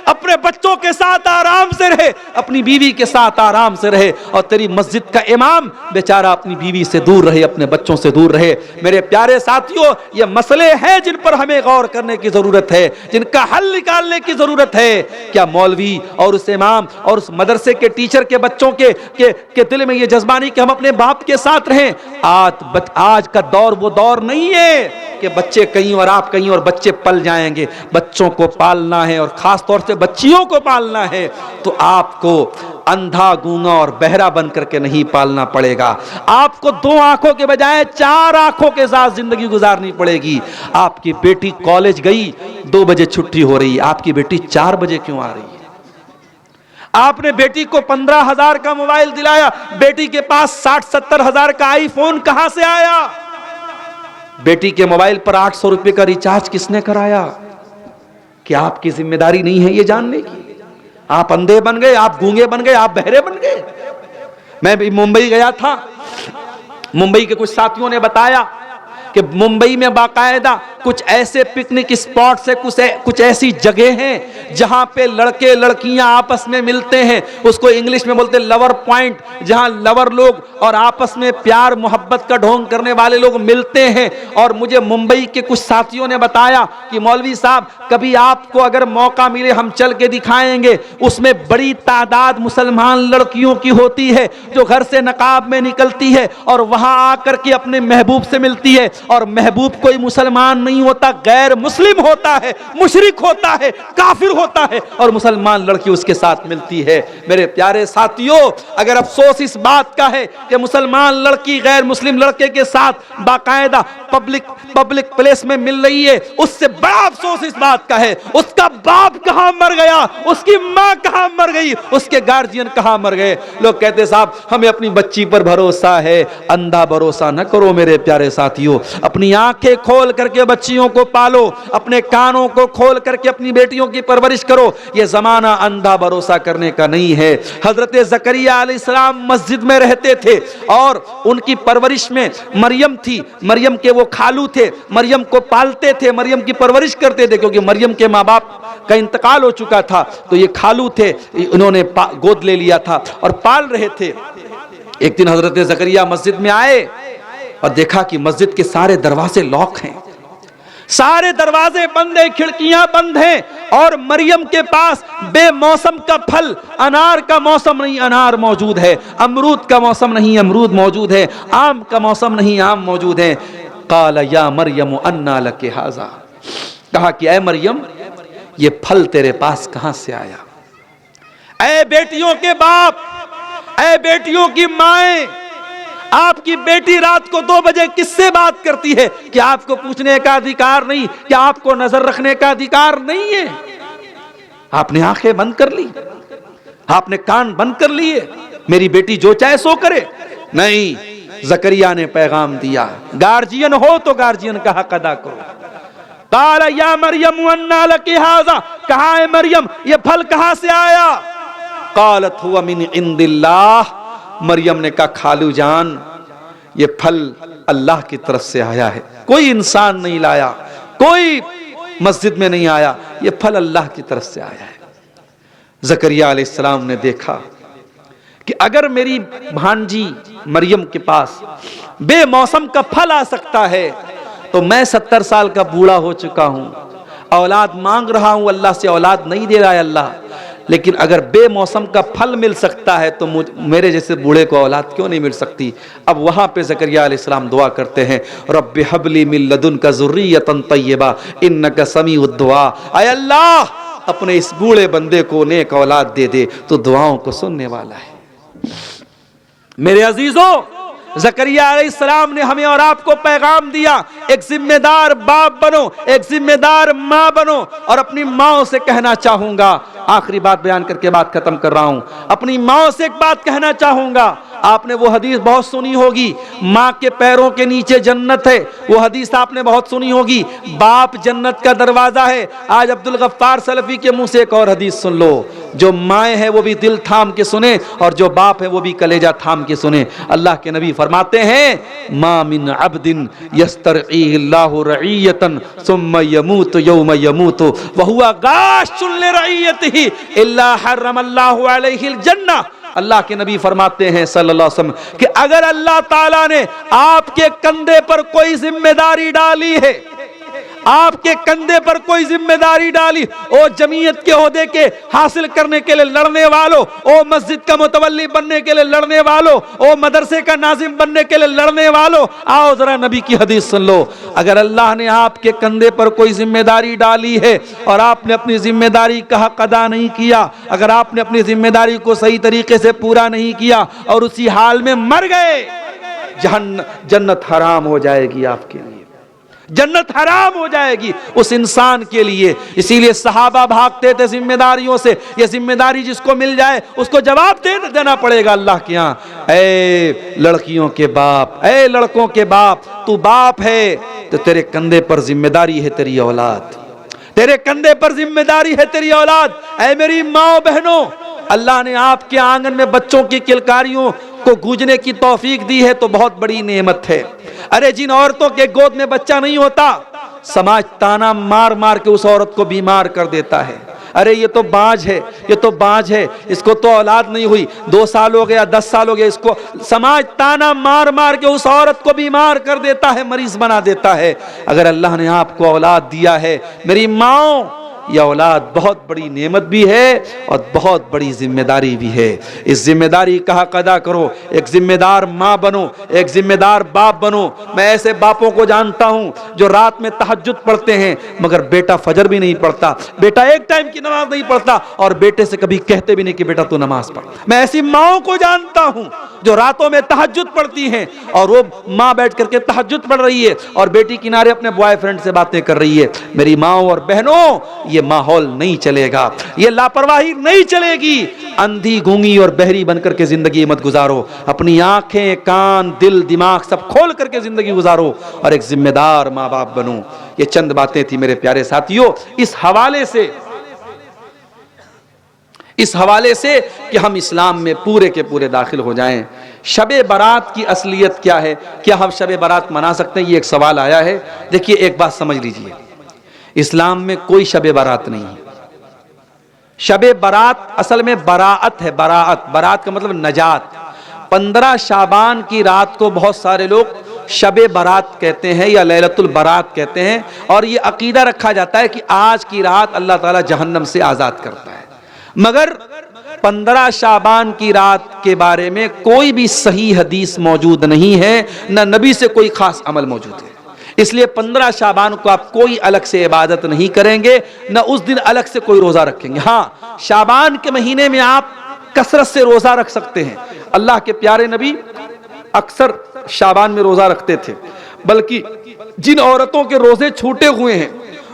अपने बच्चों के साथ आराम से रहे, अपनी बीवी के साथ आराम से रहे, और तेरी मस्जिद का इमाम बेचारा अपनी बीवी से दूर रहे, अपने बच्चों से दूर रहे। मेरे प्यारे साथियों, ये मसले हैं जिन पर हमें गौर करने की जरूरत है, जिनका हल निकालने की जरूरत है। क्या मौलवी और उस इमाम और उस मदरसे के टीचर के बच्चों के दिल में ये जज्बा नहीं कि हम अपने बाप के साथ रहें? आज का दौर वो दौर नहीं है कि बच्चे कहीं और आप कहीं और बच्चे पल जाएंगे। बच्चों को पालना है और खास तौर से बच्चियों को पालना है तो आपको अंधा, गूंगा और बहरा बन करके नहीं पालना पड़ेगा। आपको 2 आंखों के बजाय 4 आंखों के साथ जिंदगी गुजारनी पड़ेगी। आपकी बेटी कॉलेज गई, 2 बजे छुट्टी हो रही है, आपकी बेटी 4 बजे क्यों आ रही है? आपने बेटी को 15,000 का मोबाइल दिलाया, बेटी के पास 60-70 हजार का आईफोन कहां से आया? बेटी के मोबाइल पर 800 रुपए का रिचार्ज किसने कराया? क्या आपकी जिम्मेदारी नहीं है ये जानने की? आप अंधे बन गए, आप गूंगे बन गए, आप बहरे बन गए। मैं भी मुंबई गया था, मुंबई के कुछ साथियों ने बताया कि मुंबई में बाकायदा कुछ ऐसे पिकनिक स्पॉट्स है, कुछ ऐसी जगह हैं जहां पे लड़के लड़कियां आपस में मिलते हैं, उसको इंग्लिश में बोलते हैं लवर पॉइंट, जहां लवर लोग और आपस में प्यार मोहब्बत का ढोंग करने वाले लोग मिलते हैं। और मुझे मुंबई के कुछ साथियों ने बताया कि मौलवी साहब कभी आपको अगर मौका मिले हम चल के दिखाएंगे, उसमें बड़ी तादाद मुसलमान लड़कियों की होती है जो घर से नकाब में निकलती है और वहां आकर के अपने महबूब से मिलती है, और महबूब कोई मुसलमान नहीं होता, गैर मुस्लिम होता है, मुशरिक होता है, काफिर होता है, और मुसलमान लड़की उसके साथ मिलती है। मेरे प्यारे साथियों, अगर अफसोस इस बात का है कि मुसलमान लड़की गैर मुस्लिम लड़के के साथ बाकायदा पब्लिक प्लेस में मिल रही है, उससे बड़ा अफसोस इस बात का है उसका बाप कहां मर गया, उसकी मां कहां मर गई, उसके गार्जियन कहां मर गए। लोग कहते साहब हमें अपनी बच्ची पर भरोसा है, अंधा भरोसा न करो मेरे प्यारे साथियों। अपनी आंखें खोल करके बच्चियों को पालो, अपने कानों को खोल करके अपनी बेटियों की परवरिश करो। यह जमाना अंधा भरोसा करने का नहीं है। हजरत जकरिया अलैहिस्सलाम मस्जिद में रहते थे और उनकी परवरिश में मरियम थी, मरियम के वो खालू थे, मरियम को पालते थे, मरियम की परवरिश करते थे, क्योंकि मरियम के माँ बाप का इंतकाल हो चुका था, तो ये खालू थे, उन्होंने गोद ले लिया था और पाल रहे थे। एक दिन हजरत जकरिया मस्जिद में आए और देखा कि मस्जिद के सारे दरवाजे लॉक हैं, सारे दरवाजे बंद हैं, खिड़कियां बंद हैं, और मरियम के पास बेमौसम का फल, अनार का मौसम नहीं अनार मौजूद है, अमरूद का मौसम नहीं अमरूद मौजूद है, आम का मौसम नहीं आम मौजूद है। काल या मरियम अन्ना लके हाजा, कहा कि ऐ मरियम ये फल तेरे पास कहां से आया। ऐ बेटियों के बाप, ऐ बेटियों की माएं, आपकी बेटी रात को 2 बजे किससे बात करती है? कि आपको पूछने का अधिकार नहीं, क्या आपको नजर रखने का अधिकार नहीं है? आपने आंखें बंद कर ली, आपने कान बंद कर लिए, मेरी बेटी जो चाहे सो करे? नहीं, जकरिया ने पैगाम दिया, गार्जियन हो तो गार्जियन का हक अदा करो। काला या मरियम अन्ना लकी हाजा, कहां है मरियम, ये फल कहां से आया? कालत हुआ मिन इंदिल्लाह, मरियम ने कहा खालू जान ये फल अल्लाह की तरफ से आया है, कोई इंसान नहीं लाया, कोई मस्जिद में नहीं आया, ये फल अल्लाह की तरफ से आया है। जकरिया अलैहिस्सलाम ने देखा कि अगर मेरी भांजी मरियम के पास बेमौसम का फल आ सकता है, तो मैं 70 साल का बूढ़ा हो चुका हूं, औलाद मांग रहा हूं, अल्लाह से औलाद नहीं दे रहा है अल्लाह, लेकिन अगर बेमौसम का फल मिल सकता है तो मेरे जैसे बूढ़े को औलाद क्यों नहीं मिल सकती। अब वहां पे ज़करिया अलैहिस्सलाम दुआ करते हैं, रब्बि हबली मिन लदुनका ज़ुर्रियतन तय्यबा इन्नका समीउद दुआ, ऐ अल्लाह अपने इस बूढ़े बंदे को नेक औलाद दे दे, तो दुआओं को सुनने वाला है। मेरे अजीजों, ज़करिया अलैहिस्सलाम ने हमें और आपको पैगाम दिया, एक जिम्मेदार बाप बनो, एक जिम्मेदार माँ बनो। और अपनी माँ से कहना चाहूंगा, आखिरी बात बयान करके बात खत्म कर रहा हूं, अपनी माँ से एक बात कहना चाहूंगा। आपने वो हदीस बहुत सुनी होगी, माँ के पैरों के नीचे जन्नत है, वो हदीस आपने बहुत सुनी होगी, बाप जन्नत का दरवाजा है। आज अब्दुल गफ्फार सलफी के मुंह से एक और हदीस सुन लो, जो माएँ हैं वो भी दिल थाम के सुने और जो बाप है वो भी कलेजा थाम के सुने। अल्लाह के नबी फरमाते हैं, मा मिन अब्दिन यस्तरईहिल्लाहु रईयतन सुम्मा यमूतु यौम यमूतु व हुवा गाशुन लिरईयतिही इल्ला हर्रमल्लाहु अलैहिल जन्नह। अल्लाह के नबी फरमाते हैं सल्लल्लाहु अलैहि वसल्लम कि अगर अल्लाह ताला ने आपके कंधे पर कोई जिम्मेदारी डाली है, आपके कंधे पर कोई जिम्मेदारी डाली, ओ जमीयत के ओहदे के हासिल करने के लिए लड़ने वालों, ओ मस्जिद का मुतवल्ली बनने के लिए लड़ने वालों, ओ मदरसे का नाजिम बनने के लिए लड़ने वालों, आओ जरा नबी की हदीस सुन लो। अगर अल्लाह ने आपके कंधे पर कोई जिम्मेदारी डाली है और आपने अपनी जिम्मेदारी का हक अदा नहीं किया, अगर आपने अपनी जिम्मेदारी को सही तरीके से पूरा नहीं किया और उसी हाल में मर गए, जन्नत हराम हो जाएगी आपके लिए, जन्नत हराम हो जाएगी उस इंसान के लिए। इसीलिए सहाबा भागते थे जिम्मेदारियों से, ये जिम्मेदारी जिसको मिल जाए उसको जवाब देना पड़ेगा अल्लाह के यहाँ। ऐ लड़कियों के बाप, ऐ लड़कों के बाप, तू बाप है तो तेरे कंधे पर जिम्मेदारी है तेरी औलाद, तेरे कंधे पर जिम्मेदारी है तेरी औलाद। ऐ मेरी माँ बहनों, अल्लाह ने आपके आंगन में बच्चों की किलकारियों को गूंजने की तौफीक दी है तो बहुत बड़ी नेमत है। अरे जिन औरतों के गोद में बच्चा नहीं होता, समाज ताना मार मार के उस औरत को बीमार कर देता है। अरे ये तो बांझ है, ये तो बांझ है, इसको तो औलाद नहीं हुई, 2 साल हो गया, 10 साल हो गया, इसको समाज ताना मार मार के उस औरत को बीमार कर देता है, मरीज बना देता है। अगर अल्लाह ने आपको औलाद दिया है, मेरी माँ यह औलाद बहुत बड़ी नेमत भी है और बहुत बड़ी जिम्मेदारी भी है। इस जिम्मेदारी का हक अदा करो, एक जिम्मेदार माँ बनो, एक जिम्मेदार बाप बनो। मैं ऐसे बापों को जानता हूं जो रात में तहज्जुद पढ़ते हैं मगर बेटा फजर भी नहीं पढ़ता, बेटा एक टाइम की नमाज नहीं पढ़ता और बेटे से कभी कहते भी नहीं कि बेटा तू नमाज पढ़। मैं ऐसी माओं को जानता हूं जो रातों में तहज्जुद पढ़ती हैं और वो माँ बैठ करके तहज्जुद पढ़ रही है और बेटी किनारे अपने बॉयफ्रेंड से बातें कर रही है। मेरी माओ और बहनों, ये माहौल नहीं चलेगा, ये लापरवाही नहीं चलेगी। अंधी गूंगी और बहरी बनकर के जिंदगी मत गुजारो, अपनी आंखें कान दिल दिमाग सब खोल करके जिंदगी गुजारो और एक जिम्मेदार माँ बाप बनो। ये चंद बातें थी मेरे प्यारे साथियों, इस हवाले से कि हम इस्लाम में पूरे के पूरे दाखिल हो जाएं। शबे बारात की असलियत क्या है, क्या हम शबे बारात मना सकते हैं, ये एक सवाल आया है। देखिए एक बात समझ लीजिए, इस्लाम में कोई शबे बारात नहीं है। शबे बारात असल में बराअत है, बारात का मतलब नजात। 15 शाबान की रात को बहुत सारे लोग शबे बारात कहते हैं या लैलतुल बारात कहते हैं और ये अकीदा रखा जाता है कि आज की रात अल्लाह ताला जहन्नम से आजाद करता है। मगर 15 शाबान की रात के बारे में कोई भी सही हदीस मौजूद नहीं है, न नबी से कोई खास अमल मौजूद है। इसलिए 15 शाबान को आप कोई अलग से इबादत नहीं करेंगे, न उस दिन अलग से कोई रोजा रखेंगे। हाँ, शाबान के महीने में आप कसरत से रोजा रख सकते हैं। अल्लाह के प्यारे नबी अक्सर शाबान में रोजा रखते थे, बल्कि जिन औरतों के रोजे छूटे हुए हैं,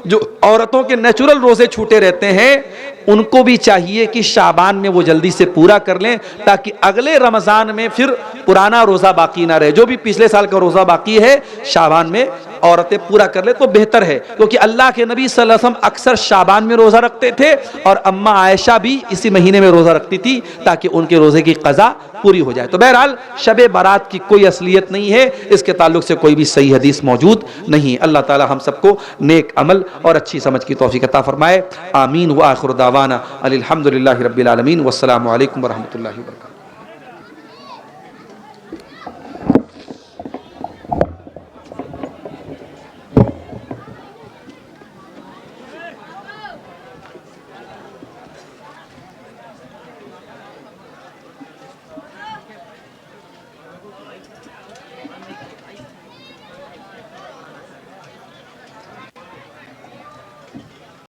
जो औरतों के नेचुरल रोजे छूटे रहते हैं, उनको भी चाहिए कि शाबान में वो जल्दी से पूरा कर लें ताकि अगले रमजान में फिर पुराना रोजा बाकी ना रहे। जो भी पिछले साल का रोजा बाकी है शाबान में औरतें पूरा कर ले तो बेहतर है, क्योंकि अल्लाह के नबी सल्लल्लाहु अलैहि वसल्लम अक्सर शाबान में रोजा रखते थे और अम्मा आयशा भी इसी महीने में रोजा रखती थी ताकि उनके रोजे की कज़ा पूरी हो जाए। तो बहरहाल शबे बारात की कोई असलियत नहीं है, इसके ताल्लुक से कोई भी सही हदीस मौजूद नहीं। अल्लाह ताला हम सबको नेक अमल और अच्छी समझ की तौफीक अता फरमाए। आमीन व आखिर दावाना अनिल हम्दुलिल्लाहि रब्बिल आलमीन। वस्सलामु अलैकुम व रहमतुल्लाहि व बरकातुहू।